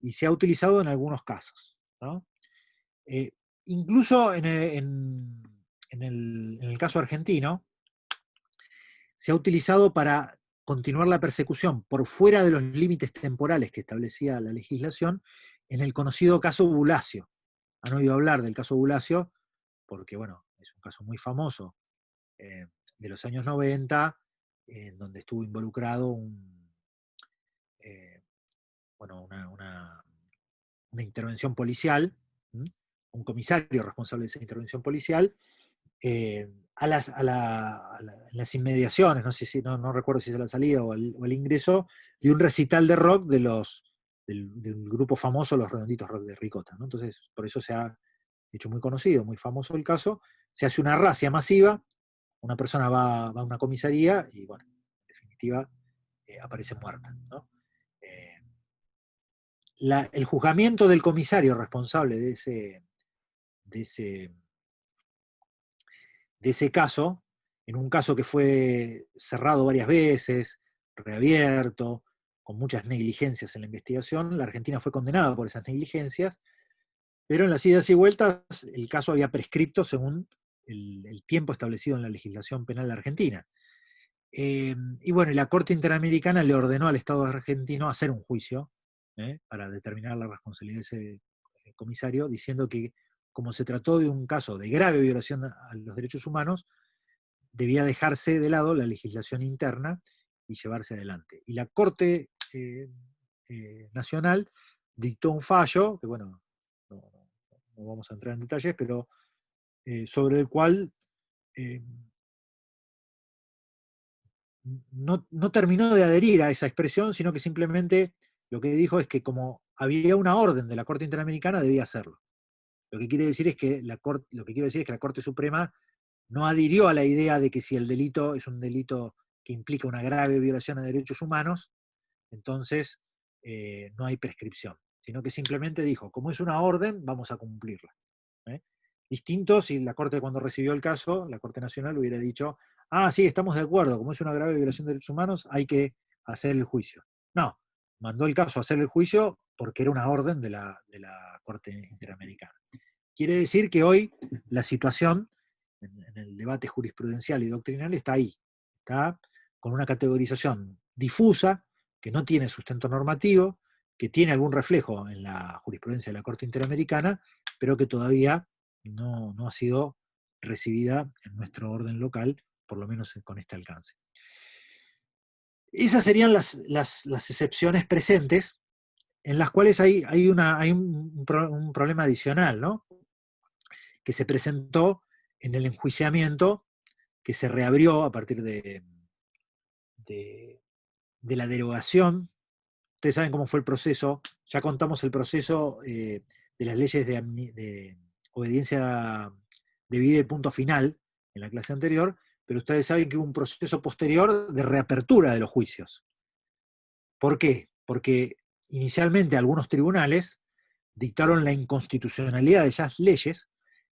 y se ha utilizado en algunos casos, ¿no? Eh, incluso en el caso argentino, se ha utilizado para continuar la persecución por fuera de los límites temporales que establecía la legislación en el conocido caso Bulacio. Han oído hablar del caso Bulacio porque, bueno, es un caso muy famoso de los años 90, en donde estuvo involucrado eh, bueno, una intervención policial, ¿m? Un comisario responsable de esa intervención policial, en las inmediaciones, no sé si, no recuerdo si es a la salida o al ingreso, de un recital de rock del grupo famoso Los Redonditos Rock de Ricota, ¿no? Entonces, por eso se ha hecho muy conocido, muy famoso el caso. Se hace una racia masiva, una persona va a una comisaría y, bueno, en definitiva, aparece muerta, ¿no? Eh, el juzgamiento del comisario responsable de ese de ese caso, en un caso que fue cerrado varias veces, reabierto, con muchas negligencias en la investigación, la Argentina fue condenada por esas negligencias, pero en las idas y vueltas el caso había prescripto según el tiempo establecido en la legislación penal argentina. Y bueno, la Corte Interamericana le ordenó al Estado argentino hacer un juicio para determinar la responsabilidad de ese comisario, diciendo que como se trató de un caso de grave violación a los derechos humanos, debía dejarse de lado la legislación interna y llevarse adelante. Y la Corte Nacional dictó un fallo, que bueno, no, no vamos a entrar en detalles, pero sobre el cual eh, no terminó de adherir a esa expresión, sino que simplemente lo que dijo es que como había una orden de la Corte Interamericana, debía hacerlo. Lo que quiere decir es que la Corte Suprema no adhirió a la idea de que si el delito es un delito que implica una grave violación a derechos humanos, entonces no hay prescripción, sino que simplemente dijo, como es una orden, vamos a cumplirla. ¿eh? Distinto si la Corte, cuando recibió el caso, la Corte Nacional hubiera dicho, ah, sí, estamos de acuerdo, como es una grave violación de derechos humanos, hay que hacer el juicio. No, mandó el caso a hacer el juicio porque era una orden de la Corte Interamericana. Quiere decir que hoy la situación en el debate jurisprudencial y doctrinal está ahí, está con una categorización difusa, que no tiene sustento normativo, que tiene algún reflejo en la jurisprudencia de la Corte Interamericana, pero que todavía no ha sido recibida en nuestro orden local, por lo menos con este alcance. Esas serían las excepciones presentes, en las cuales hay un problema adicional, ¿no? Que se presentó en el enjuiciamiento que se reabrió a partir de la derogación. Ustedes saben cómo fue el proceso, ya contamos el proceso de las leyes de obediencia debida y punto final en la clase anterior, pero ustedes saben que hubo un proceso posterior de reapertura de los juicios. ¿Por qué? Porque inicialmente algunos tribunales dictaron la inconstitucionalidad de esas leyes,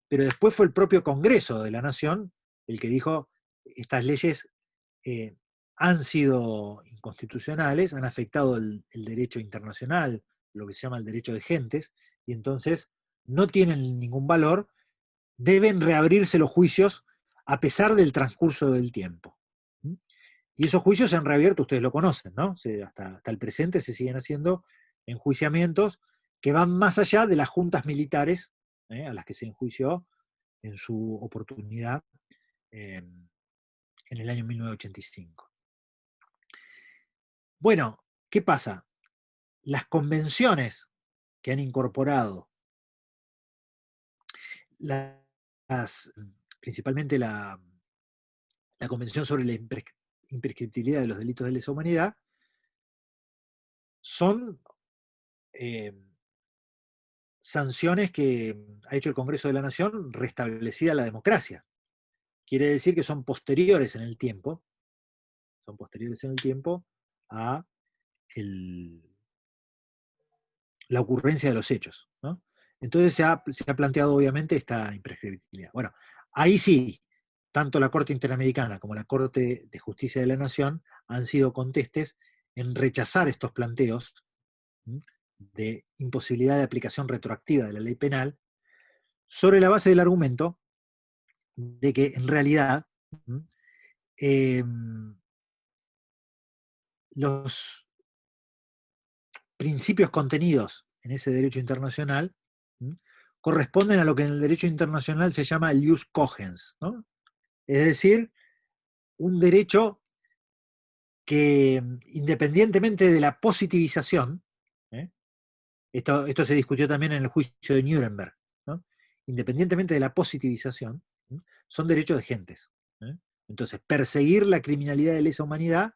pero después fue el propio Congreso de la Nación el que dijo, estas leyes eh, han sido inconstitucionales, han afectado el derecho internacional, lo que se llama el derecho de gentes, y entonces no tienen ningún valor, deben reabrirse los juicios a pesar del transcurso del tiempo. ¿Mm? Y esos juicios se han reabierto, ustedes lo conocen, ¿no? Hasta el presente se siguen haciendo enjuiciamientos que van más allá de las juntas militares a las que se enjuició en su oportunidad en el año 1985. Bueno, ¿qué pasa? Las convenciones que han incorporado, las, principalmente la Convención sobre la Imprescriptibilidad de los Delitos de Lesa Humanidad, son sanciones que ha hecho el Congreso de la Nación restablecida la democracia. Quiere decir que son posteriores en el tiempo a la ocurrencia de los hechos, ¿no? Entonces se ha planteado obviamente esta imprescriptibilidad. Bueno, ahí sí, tanto la Corte Interamericana como la Corte de Justicia de la Nación han sido contestes en rechazar estos planteos de imposibilidad de aplicación retroactiva de la ley penal sobre la base del argumento de que en realidad eh, los principios contenidos en ese derecho internacional corresponden a lo que en el derecho internacional se llama el jus cogens, ¿no? Es decir, un derecho que independientemente de la positivización, ¿eh? Esto se discutió también en el juicio de Nuremberg, ¿no? Independientemente de la positivización, son derechos de gentes. Entonces, perseguir la criminalidad de lesa humanidad,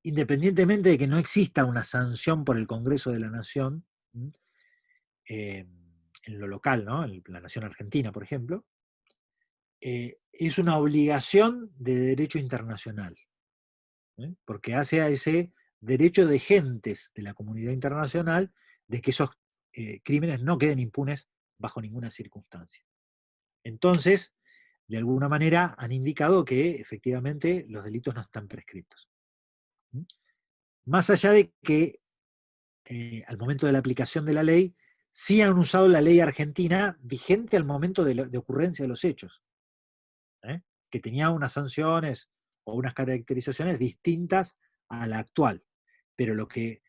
independientemente de que no exista una sanción por el Congreso de la Nación, en lo local, ¿no? En la Nación Argentina, por ejemplo, es una obligación de derecho internacional, porque hace a ese derecho de gentes de la comunidad internacional de que esos crímenes no queden impunes bajo ninguna circunstancia. Entonces, de alguna manera han indicado que efectivamente los delitos no están prescritos. Más allá de que al momento de la aplicación de la ley, sí han usado la ley argentina vigente al momento de ocurrencia de los hechos, que tenía unas sanciones o unas caracterizaciones distintas a la actual. Pero lo que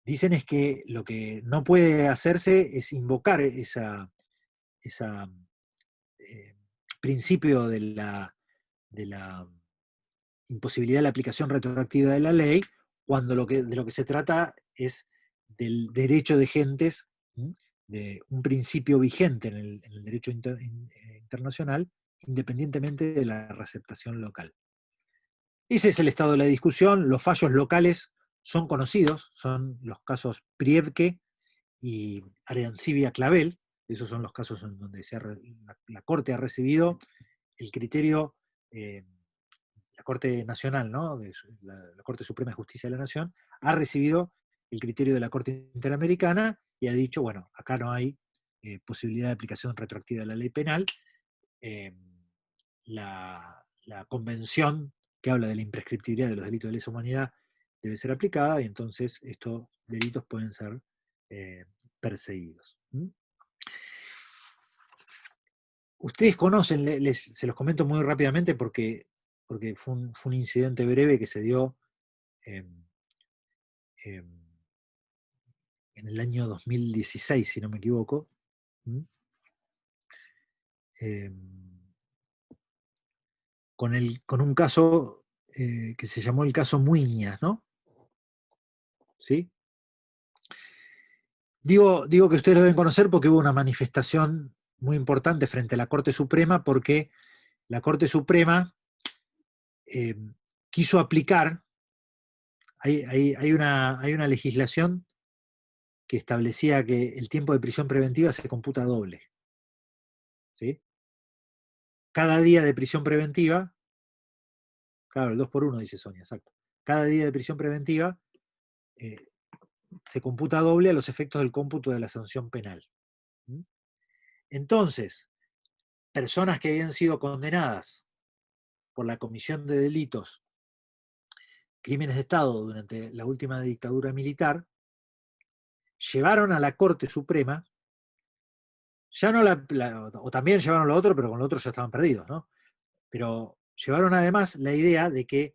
dicen es que lo que no puede hacerse es invocar ese principio de la imposibilidad de la aplicación retroactiva de la ley, cuando de lo que se trata es del derecho de gentes, de un principio vigente en el derecho internacional, independientemente de la receptación local. Ese es el estado de la discusión. Los fallos locales son conocidos, son los casos Priebke y Arencibia-Clavel. Esos son los casos en donde la Corte ha recibido el criterio, la Corte Nacional, ¿no? La Corte Suprema de Justicia de la Nación, ha recibido el criterio de la Corte Interamericana y ha dicho, bueno, acá no hay posibilidad de aplicación retroactiva de la ley penal. Eh, la convención que habla de la imprescriptibilidad de los delitos de lesa humanidad debe ser aplicada y entonces estos delitos pueden ser perseguidos. Ustedes conocen, se los comento muy rápidamente porque fue un incidente breve que se dio eh, eh, en el año 2016, si no me equivoco. Eh, con un caso que se llamó el caso Muiñas, ¿no? ¿Sí? Digo que ustedes lo deben conocer porque hubo una manifestación muy importante frente a la Corte Suprema porque la Corte Suprema eh, quiso aplicar, hay una legislación que establecía que el tiempo de prisión preventiva se computa doble. ¿Sí? Cada día de prisión preventiva, claro, el 2 por 1 dice Sonia, exacto. Cada día de prisión preventiva eh, se computa doble a los efectos del cómputo de la sanción penal. Entonces, personas que habían sido condenadas por la comisión de delitos, crímenes de Estado durante la última dictadura militar, llevaron a la Corte Suprema, ya no o también llevaron lo otro, pero con lo otro ya estaban perdidos, ¿no? Pero llevaron además la idea de que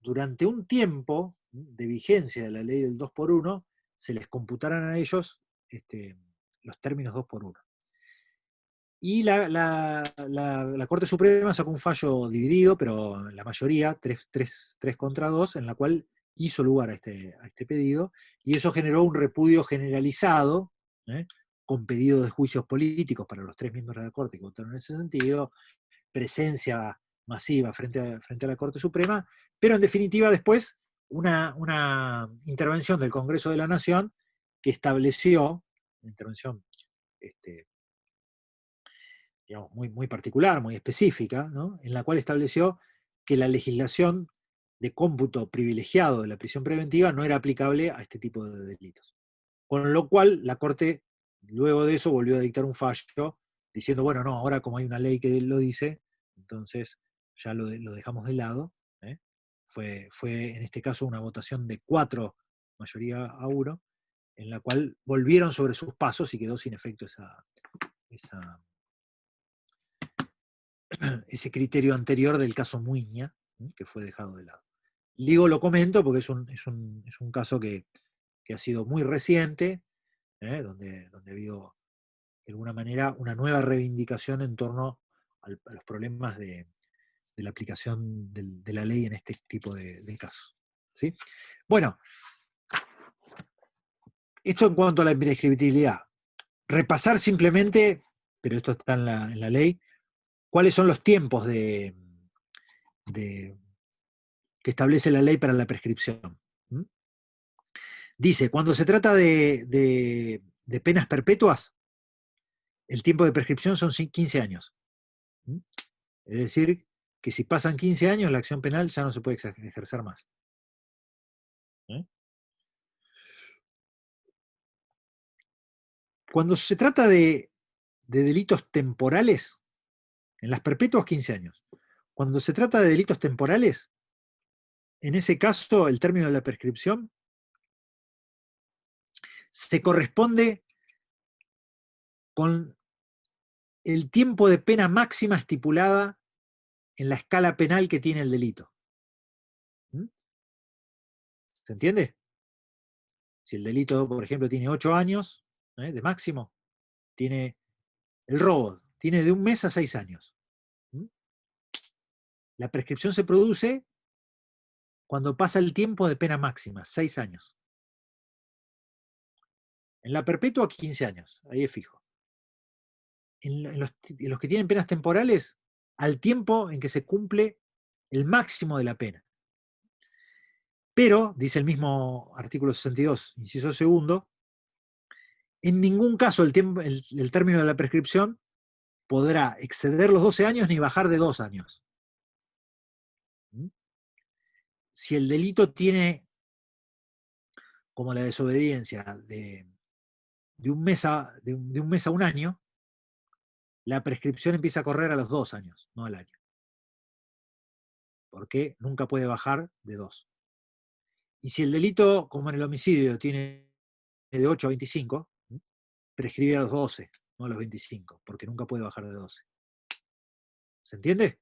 durante un tiempo de vigencia de la ley del 2 por 1 se les computaran a ellos los términos 2 por 1. Y la Corte Suprema sacó un fallo dividido, pero la mayoría, 3 contra 2, en la cual hizo lugar a este pedido, y eso generó un repudio generalizado, con pedido de juicios políticos para los 3 miembros de la Corte que votaron en ese sentido, presencia masiva frente a la Corte Suprema, pero en definitiva después una intervención del Congreso de la Nación que estableció, una intervención digamos, muy particular, muy específica, ¿no? En la cual estableció que la legislación de cómputo privilegiado de la prisión preventiva no era aplicable a este tipo de delitos. Con lo cual la Corte, luego de eso, volvió a dictar un fallo diciendo, bueno, no, ahora como hay una ley que lo dice, entonces ya lo dejamos de lado. ¿eh? Fue en este caso una votación de 4 mayoría a 1, en la cual volvieron sobre sus pasos y quedó sin efecto ese criterio anterior del caso Muiña, que fue dejado de lado. Digo, lo comento porque es un caso que ha sido muy reciente, donde ha habido, de alguna manera, una nueva reivindicación en torno a los problemas de la aplicación de la ley en este tipo de casos. ¿Sí? Bueno, esto en cuanto a la imprescriptibilidad. Repasar simplemente, pero esto está en la ley, cuáles son los tiempos que establece la ley para la prescripción. Dice, cuando se trata de penas perpetuas, el tiempo de prescripción son 15 años. Es decir, que si pasan 15 años, la acción penal ya no se puede ejercer más. Cuando se trata de delitos temporales, en las perpetuas 15 años. Cuando se trata de delitos temporales, en ese caso el término de la prescripción se corresponde con el tiempo de pena máxima estipulada en la escala penal que tiene el delito. ¿Se entiende? Si el delito, por ejemplo, tiene 8 años de máximo, tiene el robo, tiene de 1 mes a 6 años. La prescripción se produce cuando pasa el tiempo de pena máxima, 6 años. En la perpetua, 15 años, ahí es fijo. En los que tienen penas temporales, al tiempo en que se cumple el máximo de la pena. Pero, dice el mismo artículo 62, inciso segundo, en ningún caso el término de la prescripción podrá exceder los 12 años ni bajar de 2 años. ¿Mm? Si el delito tiene, como la desobediencia, de un mes a un año, la prescripción empieza a correr a los 2 años, no al año. Porque nunca puede bajar de 2. Y si el delito, como en el homicidio, tiene de 8 a 25, prescribe a los 12, no a los 25, porque nunca puede bajar de 12. ¿Se entiende?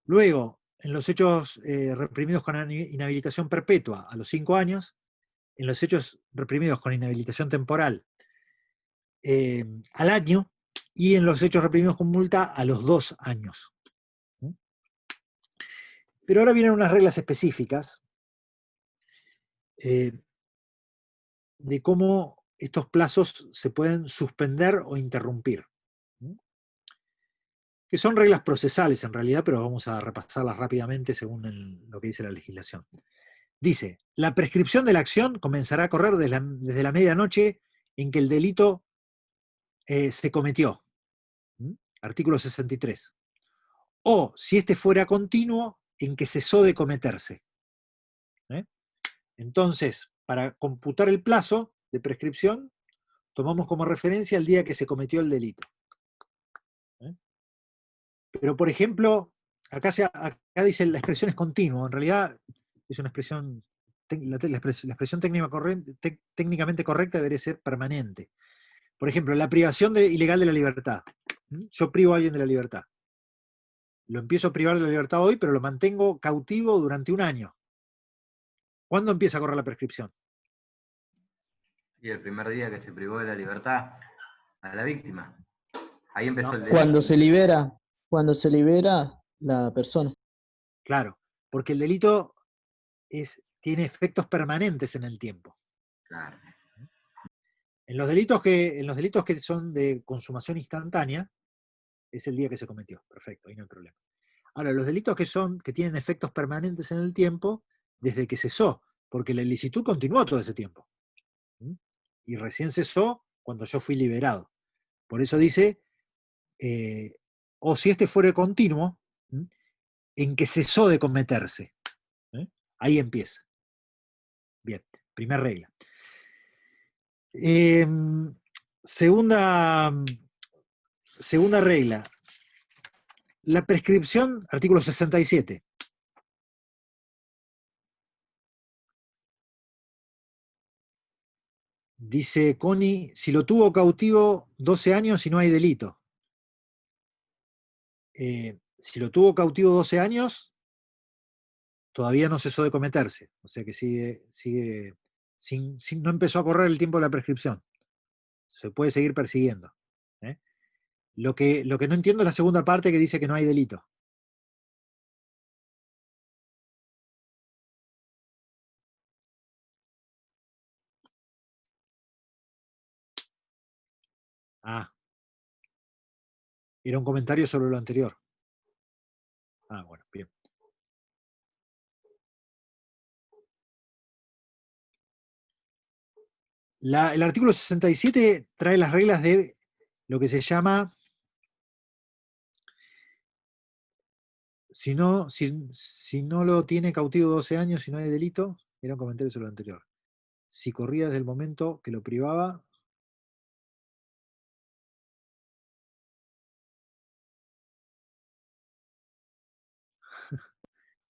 Luego, en los hechos reprimidos con inhabilitación perpetua a los 5 años, en los hechos reprimidos con inhabilitación temporal al año, y en los hechos reprimidos con multa a los 2 años. Pero ahora vienen unas reglas específicas de cómo estos plazos se pueden suspender o interrumpir. Que son reglas procesales en realidad, pero vamos a repasarlas rápidamente según lo que dice la legislación. Dice, la prescripción de la acción comenzará a correr desde la medianoche en que el delito se cometió. Artículo 63. O, si este fuera continuo, en que cesó de cometerse. Entonces, para computar el plazo de prescripción, tomamos como referencia el día que se cometió el delito. Pero, por ejemplo, acá dice la expresión es continuo. En realidad es una expresión, la expresión técnicamente correcta debería ser permanente. Por ejemplo, la privación ilegal de la libertad. Yo privo a alguien de la libertad. Lo empiezo a privar de la libertad hoy, pero lo mantengo cautivo durante un año. ¿Cuándo empieza a correr la prescripción? Y el primer día que se privó de la libertad a la víctima. Ahí empezó el delito. Cuando se libera la persona. Claro, porque el delito tiene efectos permanentes en el tiempo. Claro. En los delitos que son de consumación instantánea, es el día que se cometió. Perfecto, ahí no hay problema. Ahora, los delitos que tienen efectos permanentes en el tiempo, desde que cesó, porque la ilicitud continuó todo ese tiempo. Y recién cesó cuando yo fui liberado. Por eso dice, o si este fuera continuo, en que cesó de cometerse. Ahí empieza. Bien, primera regla. Segunda regla. La prescripción, artículo 67. Dice Connie, si lo tuvo cautivo 12 años y no hay delito. Si lo tuvo cautivo 12 años, todavía no cesó de cometerse. O sea que sigue no empezó a correr el tiempo de la prescripción. Se puede seguir persiguiendo. Lo que no entiendo es la segunda parte que dice que no hay delito. Ah. Era un comentario sobre lo anterior. Ah, bueno, bien. El artículo 67 trae las reglas de lo que se llama, si no lo tiene cautivo 12 años y no hay delito, era un comentario sobre lo anterior. Si corría desde el momento que lo privaba.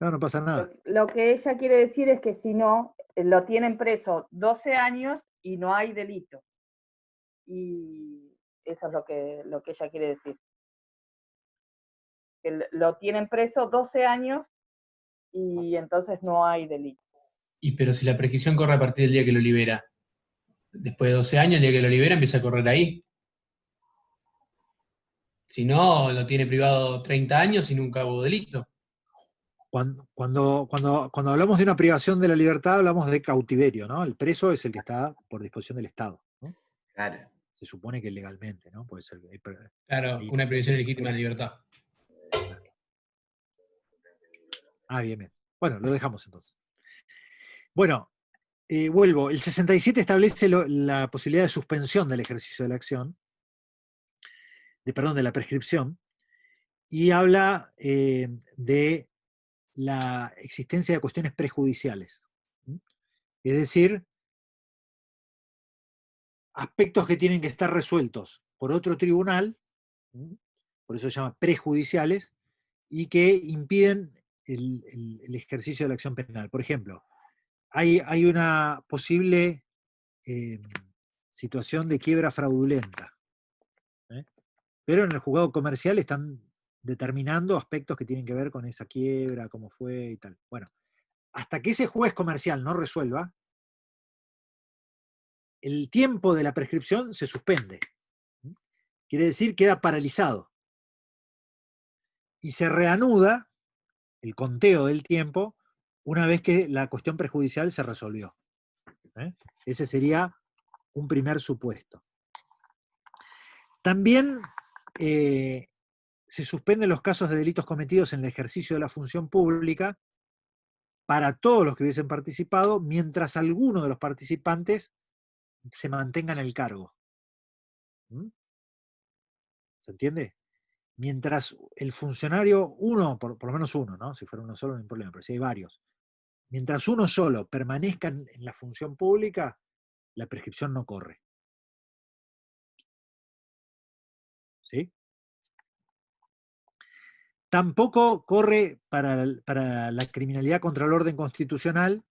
No, no pasa nada. Lo que ella quiere decir es que si no, lo tienen preso 12 años y no hay delito. Y eso es lo que ella quiere decir. Que lo tienen preso 12 años y entonces no hay delito. Y pero si la prescripción corre a partir del día que lo libera, después de 12 años, el día que lo libera empieza a correr ahí. Si no, lo tiene privado 30 años y nunca hubo delito. Cuando hablamos de una privación de la libertad, hablamos de cautiverio, ¿no? El preso es el que está por disposición del Estado, ¿no? Claro. Se supone que legalmente, ¿no? Puede ser. Claro, una privación ilegítima de libertad. Ah, bien, bien. Bueno, lo dejamos entonces. Bueno, vuelvo. El 67 establece la posibilidad de suspensión del ejercicio de la acción, de la prescripción, y habla de la existencia de cuestiones prejudiciales. Es decir, aspectos que tienen que estar resueltos por otro tribunal, por eso se llama prejudiciales, y que impiden el ejercicio de la acción penal. Por ejemplo, hay una posible situación de quiebra fraudulenta, ¿eh? Pero en el juzgado comercial están determinando aspectos que tienen que ver con esa quiebra, cómo fue y tal. Bueno, hasta que ese juez comercial no resuelva, el tiempo de la prescripción se suspende. Quiere decir, queda paralizado. Y se reanuda el conteo del tiempo una vez que la cuestión prejudicial se resolvió. Ese sería un primer supuesto. También se suspenden los casos de delitos cometidos en el ejercicio de la función pública para todos los que hubiesen participado, mientras alguno de los participantes se mantenga en el cargo. ¿Se entiende? Mientras el funcionario, uno, por lo menos uno, ¿no? Si fuera uno solo no hay problema, pero si hay varios, mientras uno solo permanezca en la función pública, la prescripción no corre. ¿Sí? Tampoco corre para la criminalidad contra el orden constitucional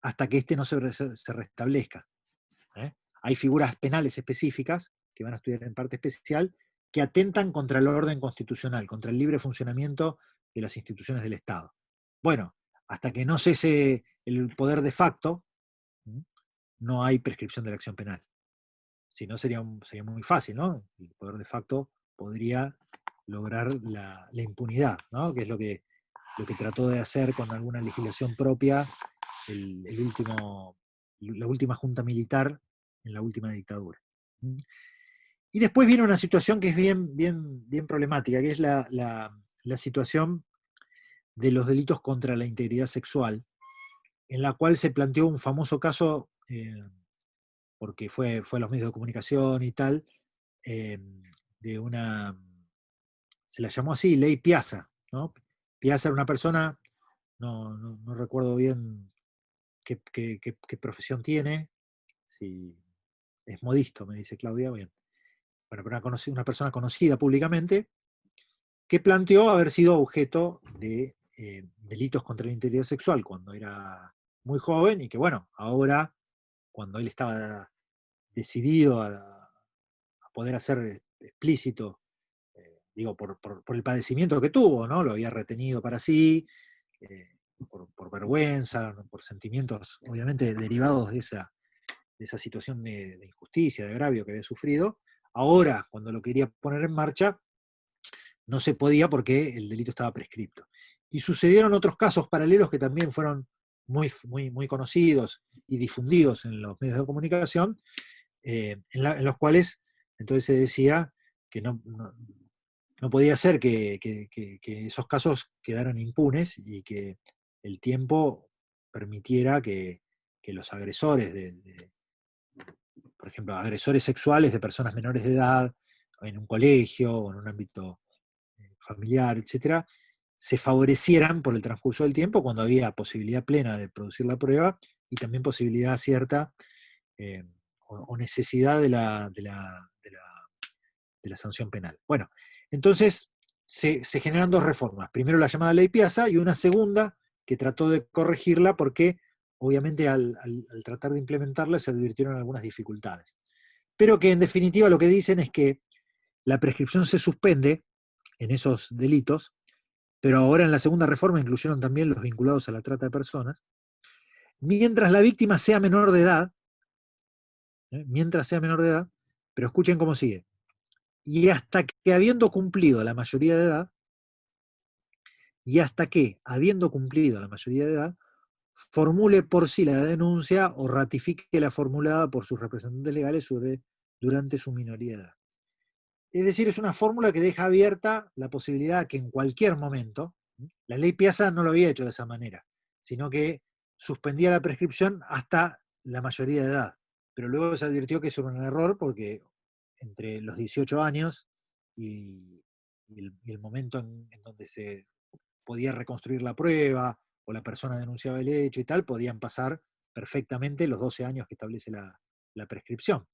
hasta que éste no se restablezca. Hay figuras penales específicas, que van a estudiar en parte especial, que atentan contra el orden constitucional, contra el libre funcionamiento de las instituciones del Estado. Bueno, hasta que no cese el poder de facto, no hay prescripción de la acción penal. Si no, sería muy fácil, ¿no? El poder de facto podría lograr la impunidad, ¿no? Que es lo que trató de hacer con alguna legislación propia la última junta militar en la última dictadura. Y después viene una situación que es bien problemática, que es la situación de los delitos contra la integridad sexual, en la cual se planteó un famoso caso, porque fue a los medios de comunicación y tal, de una, se la llamó así, Ley Piazza, ¿no? Piazza era una persona, no recuerdo bien qué profesión tiene, si es modisto, me dice Claudia, bien. Bueno, pero una persona conocida públicamente, que planteó haber sido objeto de delitos contra la integridad sexual cuando era muy joven, y que bueno, ahora, cuando él estaba decidido a poder hacer explícito, digo, por el padecimiento que tuvo, ¿no? Lo había retenido para sí, por vergüenza, ¿no? Por sentimientos obviamente derivados de esa situación de injusticia, de agravio que había sufrido. Ahora, cuando lo quería poner en marcha, no se podía porque el delito estaba prescripto. Y sucedieron otros casos paralelos que también fueron muy conocidos y difundidos en los medios de comunicación, en los cuales entonces se decía que no podía ser que esos casos quedaran impunes y que el tiempo permitiera que los agresores por ejemplo, agresores sexuales de personas menores de edad, en un colegio o en un ámbito familiar, etcétera, se favorecieran por el transcurso del tiempo cuando había posibilidad plena de producir la prueba y también posibilidad cierta o necesidad de la sanción penal. Bueno, entonces se generan dos reformas. Primero la llamada Ley Piazza y una segunda que trató de corregirla porque obviamente al tratar de implementarla se advirtieron algunas dificultades. Pero que en definitiva lo que dicen es que la prescripción se suspende en esos delitos, pero ahora en la segunda reforma incluyeron también los vinculados a la trata de personas, mientras la víctima sea menor de edad, pero escuchen cómo sigue, y hasta que habiendo cumplido la mayoría de edad, formule por sí la denuncia o ratifique la formulada por sus representantes legales durante su minoría de edad. Es decir, es una fórmula que deja abierta la posibilidad que en cualquier momento, La ley Piazza no lo había hecho de esa manera, sino que suspendía la prescripción hasta la mayoría de edad. Pero luego se advirtió que eso era un error porque entre los 18 años y el momento en donde se podía reconstruir la prueba o la persona denunciaba el hecho y tal, podían pasar perfectamente los 12 años que establece la prescripción.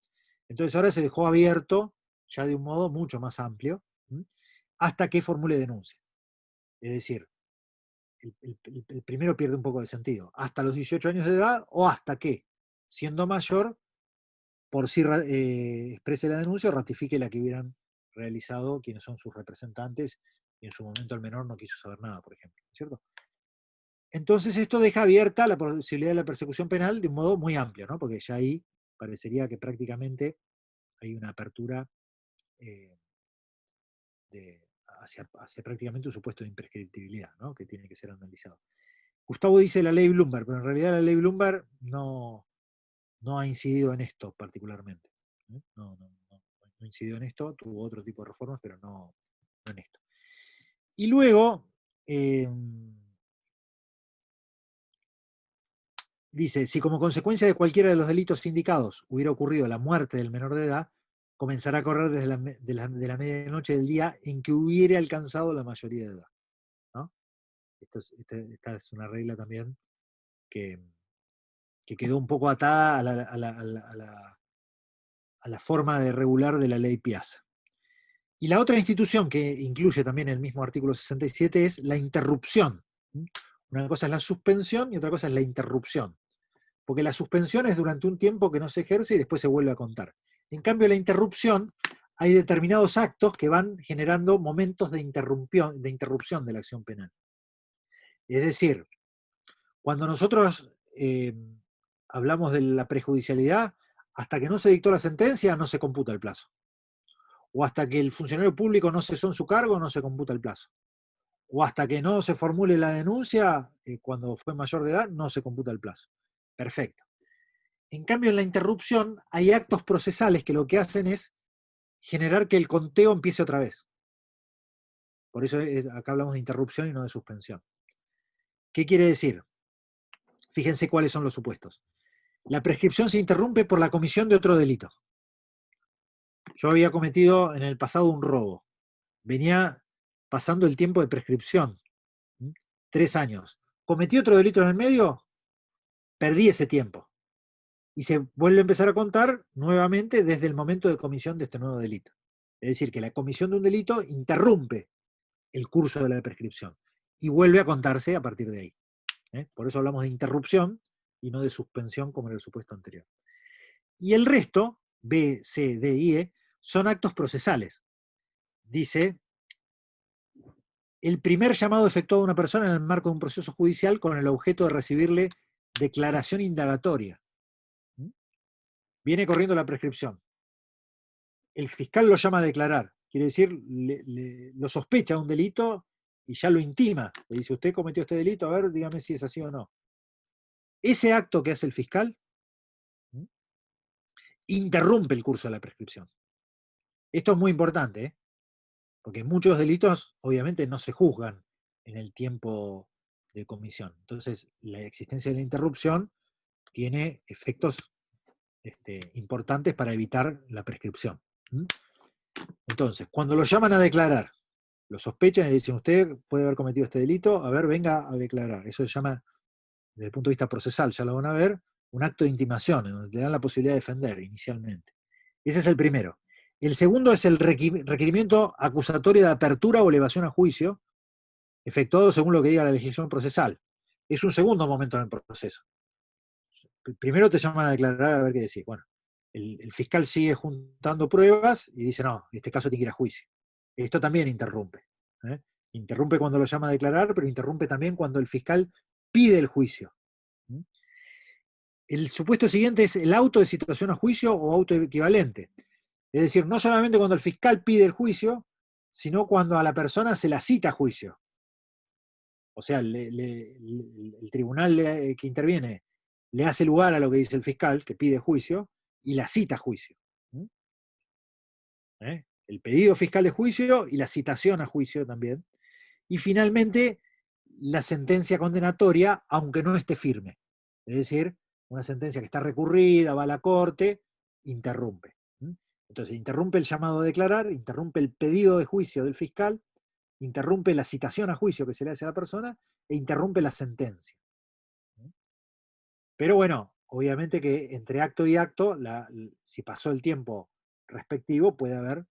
Entonces ahora se dejó abierto, ya de un modo mucho más amplio, hasta que formule denuncia. Es decir, el primero pierde un poco de sentido. Hasta los 18 años de edad o hasta que, siendo mayor, por sí exprese la denuncia o ratifique la que hubieran realizado quienes son sus representantes, y en su momento el menor no quiso saber nada, por ejemplo, ¿cierto? Entonces esto deja abierta la posibilidad de la persecución penal de un modo muy amplio, ¿no? Porque ya ahí parecería que prácticamente hay una apertura hacia prácticamente un supuesto de imprescriptibilidad, ¿no? Que tiene que ser analizado. Gustavo dice la ley Bloomberg, pero en realidad la ley Bloomberg no ha incidido en esto particularmente. No incidió en esto, tuvo otro tipo de reformas, pero no en esto. Y luego, dice, si como consecuencia de cualquiera de los delitos indicados hubiera ocurrido la muerte del menor de edad, comenzará a correr desde de la medianoche del día en que hubiere alcanzado la mayoría de edad, ¿no? Esta es una regla también que quedó un poco atada a la forma de regular de la ley Piazza. Y la otra institución que incluye también el mismo artículo 67 es la interrupción. Una cosa es la suspensión y otra cosa es la interrupción. Porque la suspensión es durante un tiempo que no se ejerce y después se vuelve a contar. En cambio, la interrupción, hay determinados actos que van generando momentos de interrupción de la acción penal. Es decir, cuando nosotros hablamos de la prejudicialidad, hasta que no se dictó la sentencia no se computa el plazo. O hasta que el funcionario público no cesó en su cargo no se computa el plazo. O hasta que no se formule la denuncia, cuando fue mayor de edad, no se computa el plazo. Perfecto. En cambio, en la interrupción hay actos procesales que lo que hacen es generar que el conteo empiece otra vez. Por eso acá hablamos de interrupción y no de suspensión. ¿Qué quiere decir? Fíjense cuáles son los supuestos. La prescripción se interrumpe por la comisión de otro delito. Yo había cometido en el pasado un robo. Venía pasando el tiempo de prescripción. 3 años. Cometí otro delito en el medio, perdí ese tiempo. Y se vuelve a empezar a contar nuevamente desde el momento de comisión de este nuevo delito. Es decir, que la comisión de un delito interrumpe el curso de la prescripción y vuelve a contarse a partir de ahí. Por eso hablamos de interrupción y no de suspensión como en el supuesto anterior. Y el resto, B, C, D y E, son actos procesales. Dice, el primer llamado efectuado a una persona en el marco de un proceso judicial con el objeto de recibirle declaración indagatoria. Viene corriendo la prescripción. El fiscal lo llama a declarar. Quiere decir, lo sospecha de un delito y ya lo intima. Le dice, usted cometió este delito, a ver, dígame si es así o no. Ese acto que hace el fiscal interrumpe el curso de la prescripción. Esto es muy importante, porque muchos delitos obviamente no se juzgan en el tiempo de comisión. Entonces, la existencia de la interrupción tiene efectos importantes para evitar la prescripción. Entonces, cuando lo llaman a declarar, lo sospechan y le dicen, usted puede haber cometido este delito, a ver, venga a declarar. Eso se llama, desde el punto de vista procesal, ya lo van a ver, un acto de intimación, en donde le dan la posibilidad de defender inicialmente. Ese es el primero. El segundo es el requerimiento acusatorio de apertura o elevación a juicio, efectuado según lo que diga la legislación procesal. Es un segundo momento en el proceso. Primero te llaman a declarar a ver qué decís. Bueno, el fiscal sigue juntando pruebas y dice, no, este caso tiene que ir a juicio. Esto también interrumpe. Interrumpe cuando lo llama a declarar, pero interrumpe también cuando el fiscal pide el juicio. El supuesto siguiente es el auto de situación a juicio o auto equivalente. Es decir, no solamente cuando el fiscal pide el juicio, sino cuando a la persona se la cita a juicio. O sea, el tribunal que interviene le hace lugar a lo que dice el fiscal, que pide juicio, y la cita a juicio. El pedido fiscal de juicio y la citación a juicio también. Y finalmente, la sentencia condenatoria, aunque no esté firme. Es decir, una sentencia que está recurrida, va a la corte, interrumpe. Entonces, interrumpe el llamado a declarar, interrumpe el pedido de juicio del fiscal, interrumpe la citación a juicio que se le hace a la persona, e interrumpe la sentencia. Pero bueno, obviamente que entre acto y acto, si pasó el tiempo respectivo, puede haber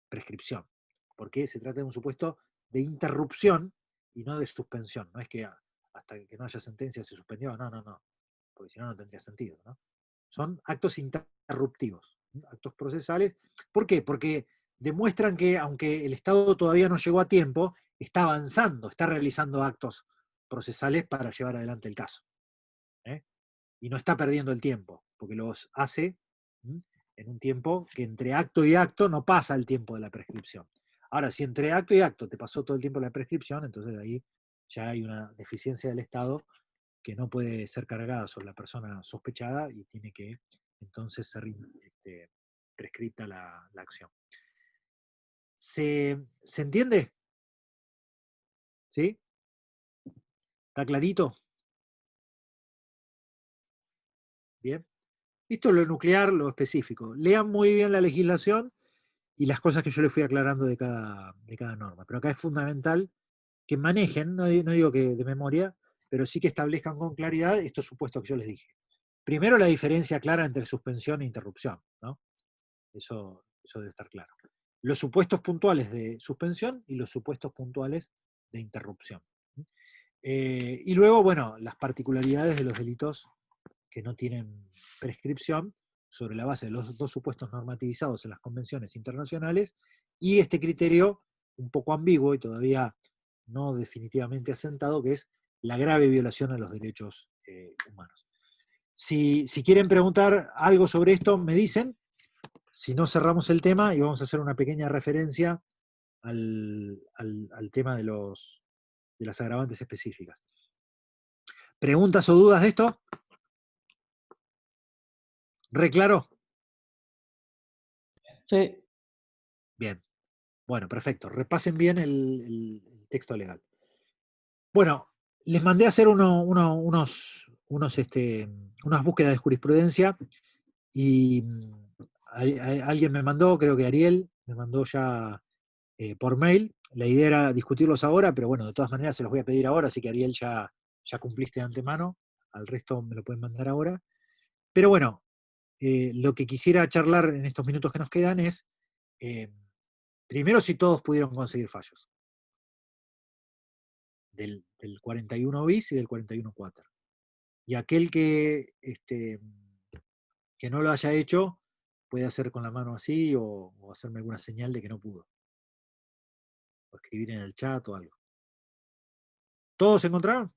prescripción, porque se trata de un supuesto de interrupción y no de suspensión. No es que hasta que no haya sentencia se suspendió, no, porque si no, no tendría sentido, ¿no? Son actos interruptivos, actos procesales. ¿Por qué? Porque demuestran que, aunque el Estado todavía no llegó a tiempo, está avanzando, está realizando actos procesales para llevar adelante el caso. Y no está perdiendo el tiempo, porque los hace en un tiempo que entre acto y acto no pasa el tiempo de la prescripción. Ahora, si entre acto y acto te pasó todo el tiempo de la prescripción, entonces ahí ya hay una deficiencia del Estado que no puede ser cargada sobre la persona sospechada y tiene que entonces ser prescripta la acción. ¿Se entiende? ¿Sí? ¿Está clarito? Bien. Esto es lo nuclear, lo específico. Lean muy bien la legislación y las cosas que yo les fui aclarando de cada norma. Pero acá es fundamental que manejen, no digo que de memoria, pero sí que establezcan con claridad estos supuestos que yo les dije. Primero, la diferencia clara entre suspensión e interrupción, ¿no? Eso debe estar claro. Los supuestos puntuales de suspensión y los supuestos puntuales de interrupción. Y luego, bueno, las particularidades de los delitos que no tienen prescripción sobre la base de los dos supuestos normativizados en las convenciones internacionales y este criterio un poco ambiguo y todavía no definitivamente asentado, que es la grave violación a los derechos humanos. Si quieren preguntar algo sobre esto, me dicen. Si no, cerramos el tema y vamos a hacer una pequeña referencia al tema de las agravantes específicas. ¿Preguntas o dudas de esto? ¿Reclaro? Sí. Bien. Bueno, perfecto. Repasen bien el texto legal. Bueno, les mandé a hacer unas búsquedas de jurisprudencia y alguien me mandó, creo que Ariel, me mandó ya por mail. La idea era discutirlos ahora, pero bueno, de todas maneras se los voy a pedir ahora, así que Ariel ya cumpliste de antemano, al resto me lo pueden mandar ahora. Pero bueno, lo que quisiera charlar en estos minutos que nos quedan es, primero, si todos pudieron conseguir fallos del 41 bis y del 41 quater. Y aquel que no lo haya hecho, puede hacer con la mano así o hacerme alguna señal de que no pudo. O escribir en el chat o algo. ¿Todos se encontraron?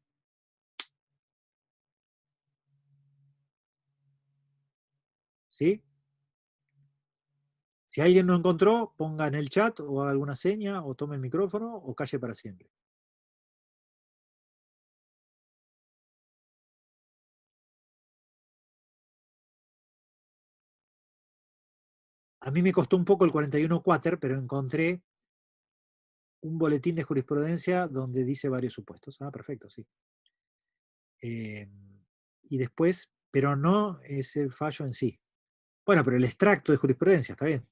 ¿Sí? Si alguien no encontró, ponga en el chat o haga alguna seña o tome el micrófono o calle para siempre. A mí me costó un poco el 41 quater, pero encontré un boletín de jurisprudencia donde dice varios supuestos. Ah, perfecto, sí. Y después, pero no es el fallo en sí. Bueno, pero el extracto de jurisprudencia, está bien.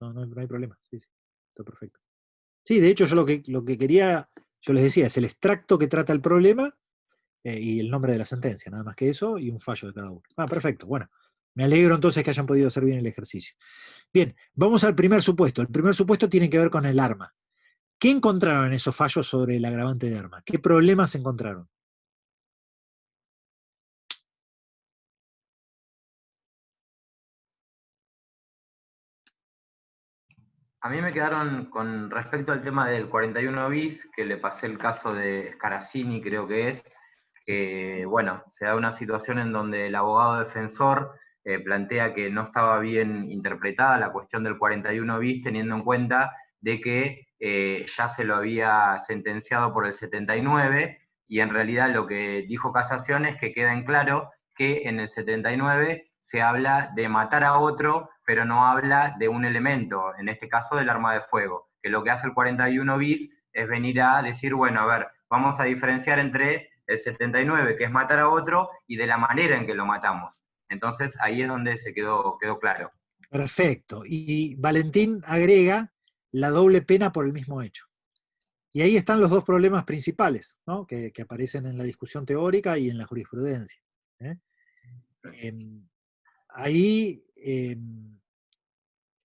No hay problema. Sí, está perfecto. Sí, de hecho yo lo que quería, yo les decía, es el extracto que trata el problema y el nombre de la sentencia, nada más que eso, y un fallo de cada uno. Ah, perfecto. Bueno, me alegro entonces que hayan podido hacer bien el ejercicio. Bien, vamos al primer supuesto. El primer supuesto tiene que ver con el arma. ¿Qué encontraron en esos fallos sobre el agravante de arma? ¿Qué problemas encontraron? A mí me quedaron con respecto al tema del 41 bis, que le pasé el caso de Scaracini, creo que es, que, bueno, se da una situación en donde el abogado defensor plantea que no estaba bien interpretada la cuestión del 41 bis, teniendo en cuenta de que ya se lo había sentenciado por el 79, y en realidad lo que dijo Casación es que queda en claro que en el 79 se habla de matar a otro, pero no habla de un elemento, en este caso del arma de fuego, que lo que hace el 41 bis es venir a decir, bueno, a ver, vamos a diferenciar entre el 79, que es matar a otro, y de la manera en que lo matamos. Entonces ahí es donde se quedó claro. Perfecto. Y Valentín agrega la doble pena por el mismo hecho. Y ahí están los dos problemas principales, ¿no? que aparecen en la discusión teórica y en la jurisprudencia. Ahí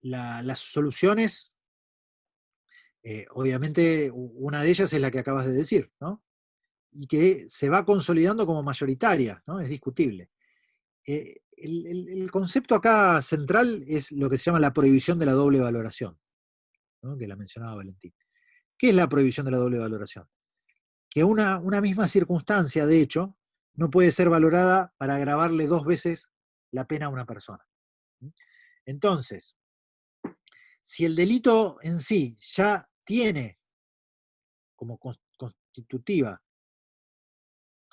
las soluciones, obviamente una de ellas es la que acabas de decir, ¿no? Y que se va consolidando como mayoritaria, ¿no? Es discutible. El concepto acá central es lo que se llama la prohibición de la doble valoración, ¿no? Que la mencionaba Valentín. ¿Qué es la prohibición de la doble valoración? Que una misma circunstancia, de hecho, no puede ser valorada para agravarle 2 veces la pena a una persona. Entonces, si el delito en sí ya tiene como constitutiva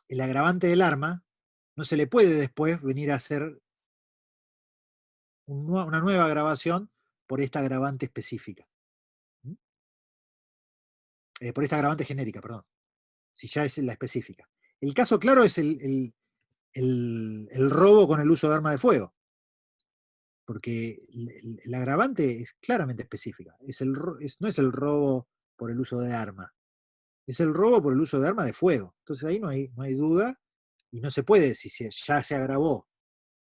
el agravante del arma, no se le puede después venir a hacer una nueva agravación por esta agravante específica. Por esta agravante genérica, perdón. Si ya es la específica. El caso claro es el robo con el uso de arma de fuego. Porque el agravante es claramente específica. No es el robo por el uso de arma. Es el robo por el uso de arma de fuego. Entonces ahí no hay duda y no se puede, si ya se agravó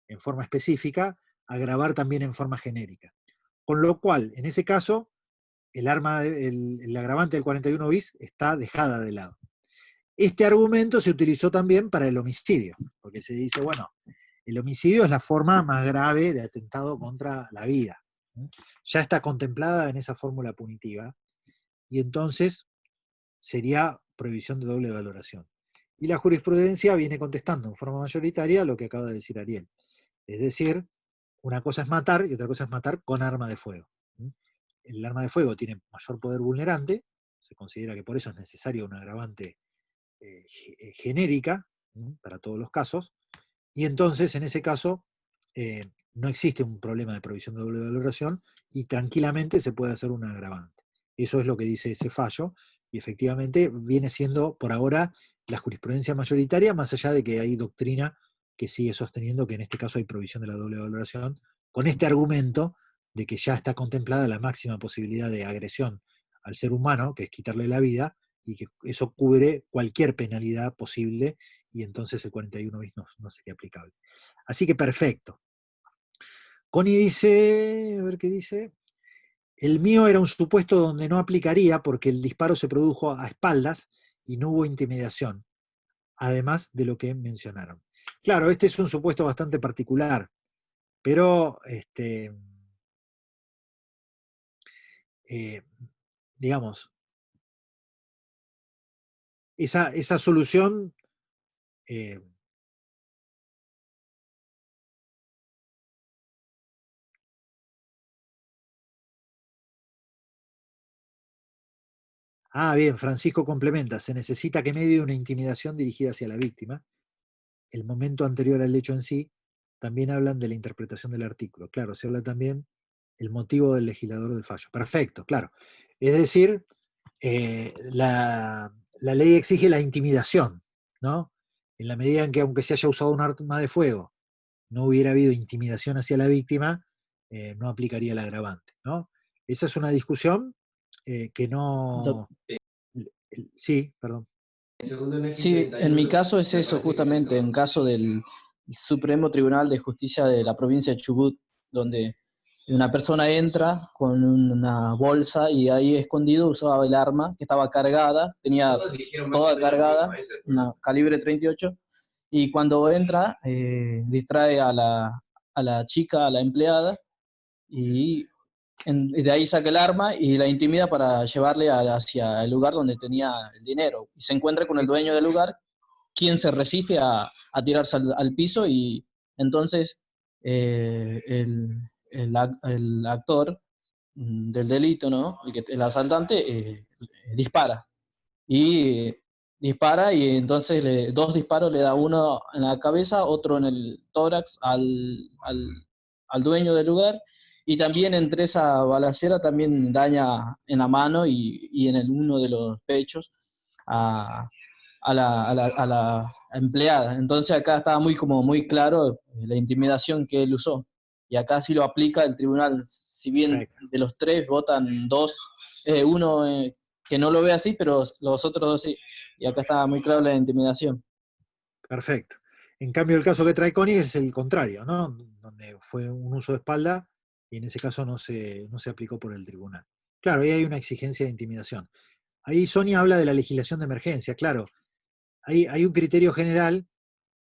en forma específica, agravar también en forma genérica. Con lo cual, en ese caso, el agravante del 41 bis está dejada de lado. Este argumento se utilizó también para el homicidio, porque se dice, bueno, el homicidio es la forma más grave de atentado contra la vida. Ya está contemplada en esa fórmula punitiva, y entonces sería prohibición de doble valoración. Y la jurisprudencia viene contestando en forma mayoritaria lo que acaba de decir Ariel. Es decir, una cosa es matar y otra cosa es matar con arma de fuego. El arma de fuego tiene mayor poder vulnerante, se considera que por eso es necesario un agravante genérica para todos los casos, y entonces en ese caso no existe un problema de prohibición de doble valoración y tranquilamente se puede hacer un agravante. Eso es lo que dice ese fallo, y efectivamente viene siendo por ahora la jurisprudencia mayoritaria, más allá de que hay doctrina que sigue sosteniendo que en este caso hay prohibición de la doble valoración, con este argumento de que ya está contemplada la máxima posibilidad de agresión al ser humano, que es quitarle la vida, y que eso cubre cualquier penalidad posible, y entonces el 41 bis no sería aplicable. Así que perfecto. Connie dice, a ver qué dice, el mío era un supuesto donde no aplicaría porque el disparo se produjo a espaldas y no hubo intimidación, además de lo que mencionaron. Claro, este es un supuesto bastante particular, pero digamos, esa solución bien, Francisco complementa, se necesita que medie una intimidación dirigida hacia la víctima. El momento anterior al hecho en sí, también hablan de la interpretación del artículo. Claro, se habla también el motivo del legislador del fallo. Perfecto, claro. Es decir, la ley exige la intimidación, ¿no? En la medida en que aunque se haya usado un arma de fuego, no hubiera habido intimidación hacia la víctima, no aplicaría el agravante, ¿no? Esa es una discusión que no... Sí, perdón. Sí, en mi caso es eso, justamente, en caso del Supremo Tribunal de Justicia de la provincia de Chubut, donde una persona entra con una bolsa y ahí escondido usaba el arma que estaba cargada, tenía toda cargada, una calibre 38, y cuando entra distrae a la chica, a la empleada, y de ahí saca el arma y la intimida para llevarle hacia el lugar donde tenía el dinero. Y se encuentra con el dueño del lugar, quien se resiste a tirarse al piso, y entonces el actor del delito, ¿no? El asaltante dispara. Y dispara y entonces 2 disparos le da, uno en la cabeza, otro en el tórax al dueño del lugar, y también entre esa balacera también daña en la mano y en uno de los pechos a la empleada. Entonces acá estaba muy claro la intimidación que él usó. Y acá sí lo aplica el tribunal. Si bien Perfecto. de los 3 votan 2, uno que no lo ve así, pero los otros 2 sí. Y acá estaba muy claro la intimidación. Perfecto. En cambio, el caso que trae Connie es el contrario, ¿no? Donde fue un uso de espalda y en ese caso no se aplicó por el tribunal. Claro, ahí hay una exigencia de intimidación. Ahí Sonia habla de la legislación de emergencia, claro. Hay un criterio general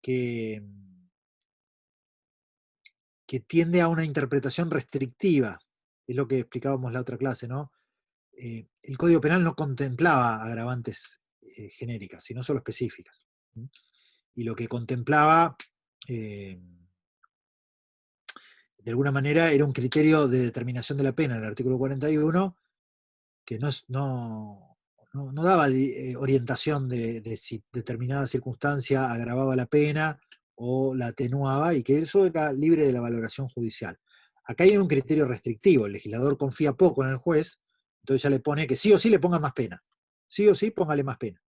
que, que tiende a una interpretación restrictiva, es lo que explicábamos la otra clase, ¿no? El Código Penal no contemplaba agravantes genéricas, sino solo específicas. Y lo que contemplaba, de alguna manera, era un criterio de determinación de la pena, el artículo 41, que no daba orientación de si determinada circunstancia agravaba la pena o la atenuaba, y que eso era libre de la valoración judicial. Acá hay un criterio restrictivo, el legislador confía poco en el juez, entonces ya le pone que sí o sí le ponga más pena. Sí o sí, póngale más pena.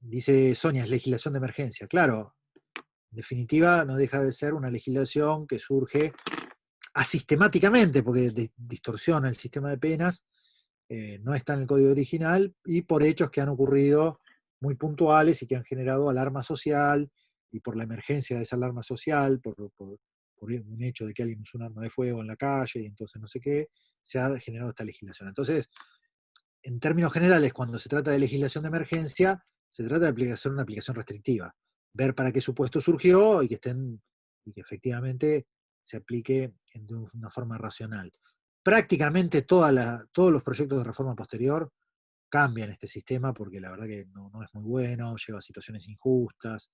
Dice Sonia, es legislación de emergencia. Claro, en definitiva no deja de ser una legislación que surge asistemáticamente, porque distorsiona el sistema de penas, no está en el código original, y por hechos que han ocurrido muy puntuales y que han generado alarma social, y por la emergencia de esa alarma social, por un hecho de que alguien usó un arma de fuego en la calle, y entonces no sé qué, se ha generado esta legislación. Entonces, en términos generales, cuando se trata de legislación de emergencia, se trata de hacer una aplicación restrictiva, ver para qué supuesto surgió y que efectivamente se aplique de una forma racional. Prácticamente todos los proyectos de reforma posterior cambian este sistema, porque la verdad que no es muy bueno, lleva a situaciones injustas,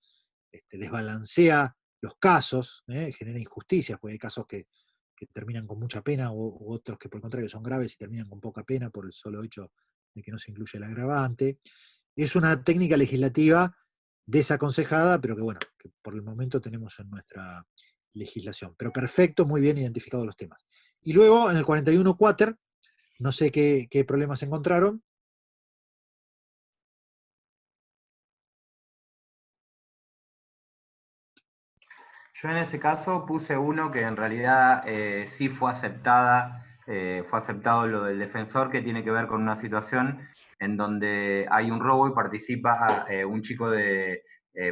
desbalancea los casos, genera injusticias, porque hay casos que terminan con mucha pena, u otros que por el contrario son graves y terminan con poca pena por el solo hecho de que no se incluye el agravante. Es una técnica legislativa desaconsejada, pero que bueno, que por el momento tenemos en nuestra legislación. Pero perfecto, muy bien identificados los temas. Y luego en el 41 Quater, no sé qué problemas encontraron. Yo en ese caso puse uno que en realidad sí fue aceptado lo del defensor, que tiene que ver con una situación en donde hay un robo y participa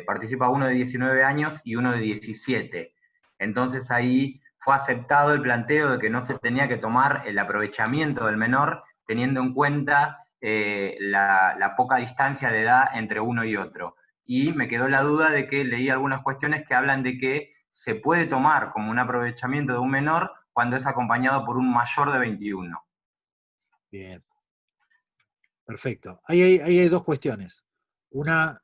participa uno de 19 años y uno de 17. Entonces ahí fue aceptado el planteo de que no se tenía que tomar el aprovechamiento del menor teniendo en cuenta la poca distancia de edad entre uno y otro. Y me quedó la duda de que leí algunas cuestiones que hablan de que se puede tomar como un aprovechamiento de un menor cuando es acompañado por un mayor de 21. Bien, perfecto. Ahí hay dos cuestiones. Una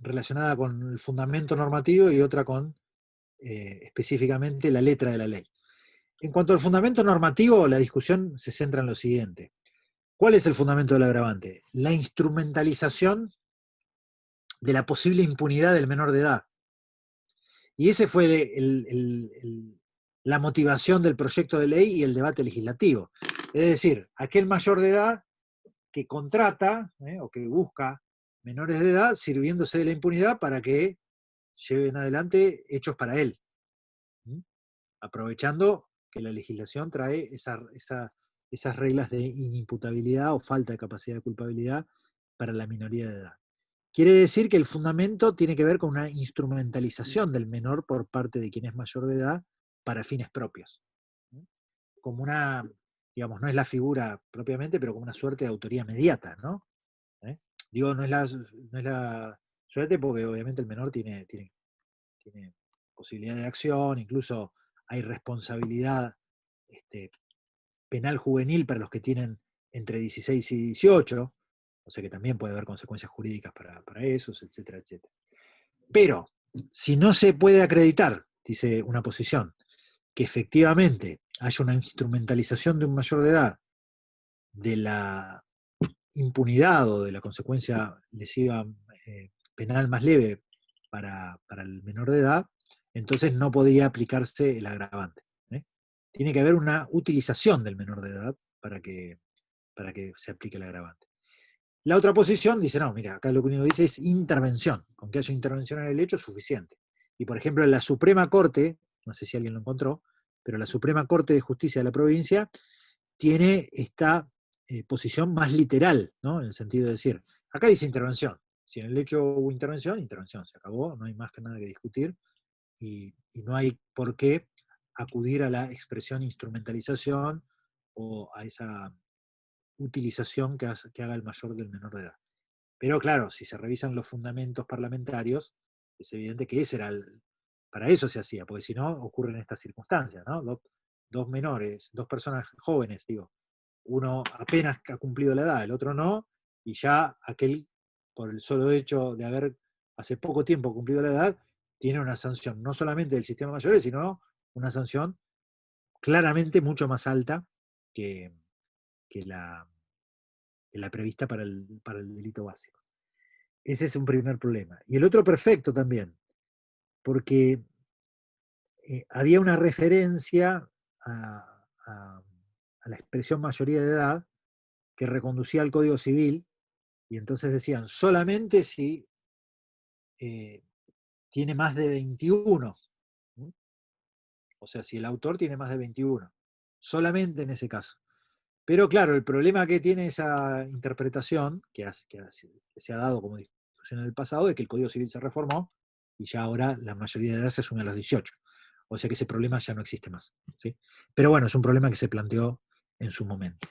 relacionada con el fundamento normativo y otra con específicamente la letra de la ley. En cuanto al fundamento normativo, la discusión se centra en lo siguiente. ¿Cuál es el fundamento del agravante? La instrumentalización de la posible impunidad del menor de edad. Y ese fue la motivación del proyecto de ley y el debate legislativo. Es decir, aquel mayor de edad que contrata o que busca menores de edad sirviéndose de la impunidad para que lleven adelante hechos para él, aprovechando que la legislación trae esas reglas de inimputabilidad o falta de capacidad de culpabilidad para la minoría de edad. Quiere decir que el fundamento tiene que ver con una instrumentalización del menor por parte de quien es mayor de edad para fines propios. Como una, digamos, no es la figura propiamente, pero como una suerte de autoría mediata, ¿no? Digo, no es la suerte porque obviamente el menor tiene posibilidad de acción, incluso hay responsabilidad penal juvenil para los que tienen entre 16 y 18, o sea que también puede haber consecuencias jurídicas para esos, etcétera, etcétera. Pero, si no se puede acreditar, dice una posición, que efectivamente haya una instrumentalización de un mayor de edad de la impunidad o de la consecuencia lesiva penal más leve para el menor de edad, entonces no podría aplicarse el agravante. Tiene que haber una utilización del menor de edad para que para que se aplique el agravante. La otra posición dice, no, mira, acá lo único que dice es intervención. Con que haya intervención en el hecho es suficiente. Y por ejemplo, en la Suprema Corte, no sé si alguien lo encontró, pero la Suprema Corte de Justicia de la provincia tiene esta posición más literal, ¿no? En el sentido de decir, acá dice intervención. Si en el hecho hubo intervención, intervención, se acabó, no hay más que nada que discutir, y no hay por qué acudir a la expresión instrumentalización o a esa utilización que haga el mayor del menor de edad. Pero claro, si se revisan los fundamentos parlamentarios, es evidente que ese era para eso se hacía, porque si no, ocurren estas circunstancias, ¿no? Dos menores, dos personas jóvenes, digo, uno apenas ha cumplido la edad, el otro no, y ya aquel, por el solo hecho de haber hace poco tiempo cumplido la edad, tiene una sanción, no solamente del sistema mayor, sino una sanción claramente mucho más alta que, que la, que la prevista para el delito básico. Ese es un primer problema. Y el otro perfecto también, porque había una referencia a la expresión mayoría de edad que reconducía al Código Civil, y entonces decían, solamente si tiene más de 21, ¿sí? O sea, si el autor tiene más de 21, solamente en ese caso. Pero claro, el problema que tiene esa interpretación, que se ha dado como discusión en el pasado, es que el Código Civil se reformó y ya ahora la mayoría de edad se asume a los 18. O sea que ese problema ya no existe más, ¿sí? Pero bueno, es un problema que se planteó en su momento.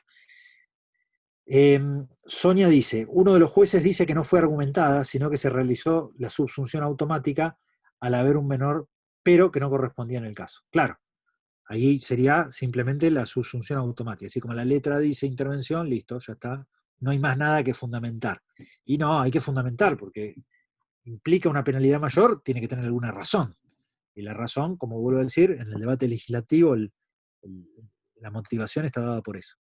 Sonia dice, uno de los jueces dice que no fue argumentada, sino que se realizó la subsunción automática al haber un menor, pero que no correspondía en el caso. Claro, ahí sería simplemente la subsunción automática. Así como la letra dice intervención, listo, ya está. No hay más nada que fundamentar. Y no, hay que fundamentar, porque implica una penalidad mayor, tiene que tener alguna razón. Y la razón, como vuelvo a decir, en el debate legislativo la motivación está dada por eso.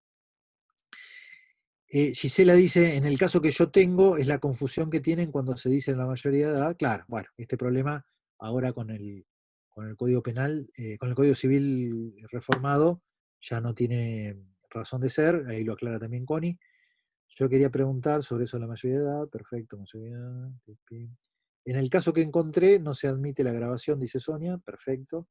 Gisela dice, en el caso que yo tengo, es la confusión que tienen cuando se dice en la mayoría de edad. Claro, bueno, este problema ahora con el Código Penal, con el Código Civil reformado, ya no tiene razón de ser, ahí lo aclara también Connie. Yo quería preguntar sobre eso de la mayoría de edad, perfecto, mayoría de edad. En el caso que encontré, no se admite la grabación, dice Sonia, perfecto.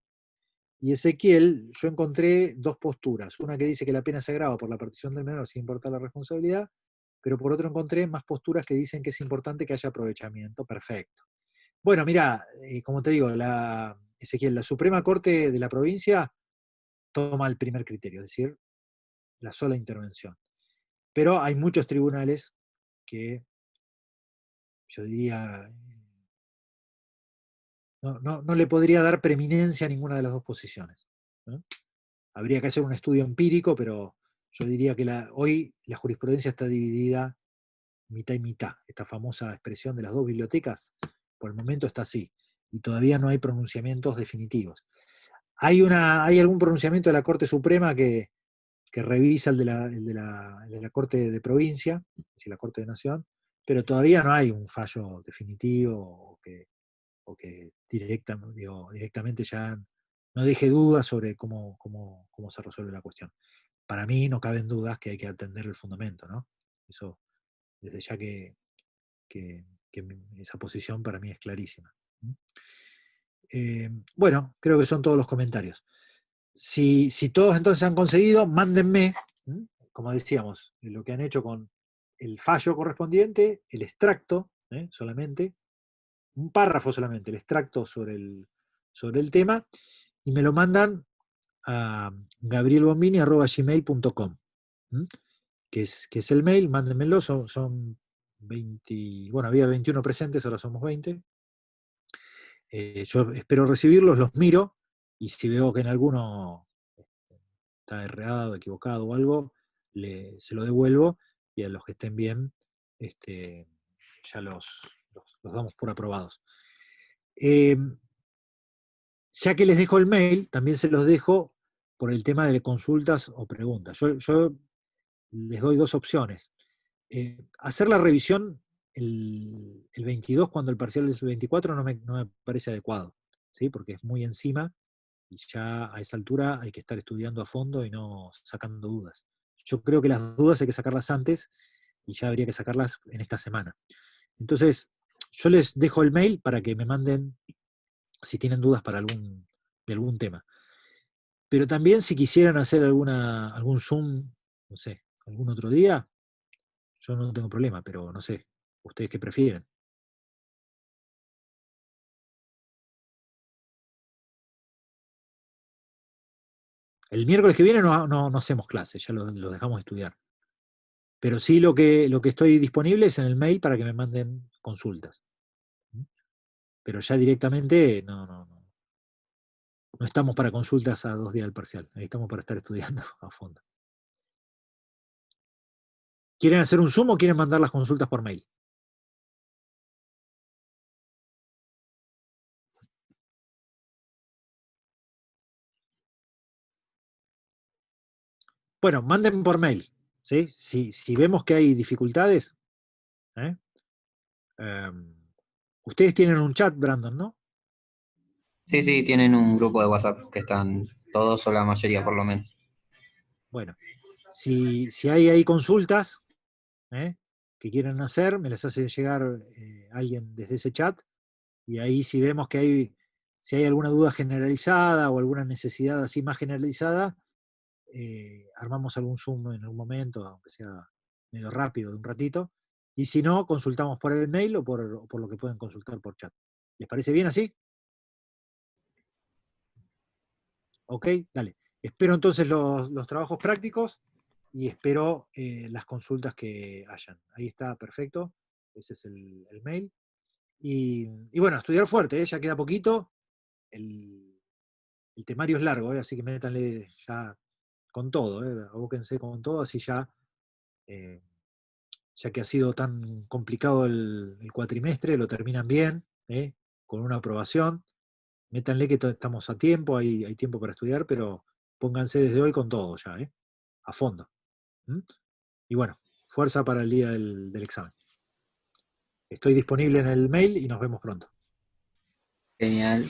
Y Ezequiel, yo encontré dos posturas, una que dice que la pena se agrava por la partición del menor sin importar la responsabilidad, pero por otro encontré más posturas que dicen que es importante que haya aprovechamiento, perfecto. Bueno, mira, como te digo, Ezequiel, la Suprema Corte de la provincia toma el primer criterio, es decir, la sola intervención. Pero hay muchos tribunales que, yo diría, no le podría dar preeminencia a ninguna de las dos posiciones, ¿no? Habría que hacer un estudio empírico, pero yo diría que hoy la jurisprudencia está dividida mitad y mitad. Esta famosa expresión de las dos bibliotecas, por el momento está así, y todavía no hay pronunciamientos definitivos. Hay algún pronunciamiento de la Corte Suprema que revisa el de la Corte de Provincia, es decir, la Corte de Nación, pero todavía no hay un fallo definitivo o que directamente ya no deje dudas sobre cómo se resuelve la cuestión. Para mí no caben dudas que hay que atender el fundamento, ¿no? Eso, desde ya que esa posición para mí es clarísima. Bueno, creo que son todos los comentarios. Si todos entonces han conseguido, mándenme, como decíamos, lo que han hecho con el fallo correspondiente, el extracto, solamente, un párrafo solamente, el extracto sobre el tema, y me lo mandan a gabrielbombini@gmail.com, que es el mail, mándenmelo, son 20, bueno, había 21 presentes, ahora somos 20. Yo espero recibirlos, los miro, y si veo que en alguno está errado, equivocado o algo, se lo devuelvo, y a los que estén bien, ya los damos por aprobados. Ya que les dejo el mail, también se los dejo por el tema de consultas o preguntas. Yo les doy dos opciones. Hacer la revisión el 22 cuando el parcial es el 24 no me parece adecuado, ¿sí? Porque es muy encima y ya a esa altura hay que estar estudiando a fondo y no sacando dudas. yo creo que las dudas hay que sacarlas antes y ya habría que sacarlas en esta semana. Entonces, yo les dejo el mail para que me manden si tienen dudas de algún tema. Pero también si quisieran hacer algún Zoom, no sé, algún otro día, yo no tengo problema, pero no sé, ¿ustedes qué prefieren? El miércoles que viene no hacemos clases, ya lo dejamos estudiar. Pero sí lo que estoy disponible es en el mail para que me manden consultas. Pero ya directamente no estamos para consultas a 2 días del parcial, ahí estamos para estar estudiando a fondo. ¿Quieren hacer un Zoom o quieren mandar las consultas por mail? Bueno, manden por mail, ¿sí? Si vemos que hay dificultades, ¿eh? Ustedes tienen un chat, Brandon, ¿no? Sí, sí, tienen un grupo de WhatsApp que están todos o la mayoría por lo menos. Bueno, si hay ahí consultas, ¿eh? Que quieren hacer, me las hace llegar alguien desde ese chat, y ahí si vemos que si hay alguna duda generalizada o alguna necesidad así más generalizada, armamos algún Zoom en algún momento, aunque sea medio rápido, de un ratito, y si no, consultamos por el mail o por lo que pueden consultar por chat. ¿Les parece bien así? Ok, dale. Espero entonces los trabajos prácticos y espero las consultas que hayan. Ahí está, perfecto. Ese es el mail. Y bueno, estudiar fuerte, ya queda poquito. El temario es largo, así que métanle ya con todo, abóquense con todo, así eh, ya que ha sido tan complicado el cuatrimestre, lo terminan bien, con una aprobación. Métanle que estamos a tiempo, hay tiempo para estudiar, pero pónganse desde hoy con todo ya, a fondo. ¿Mm? Y bueno, fuerza para el día del examen. Estoy disponible en el mail y nos vemos pronto. Genial.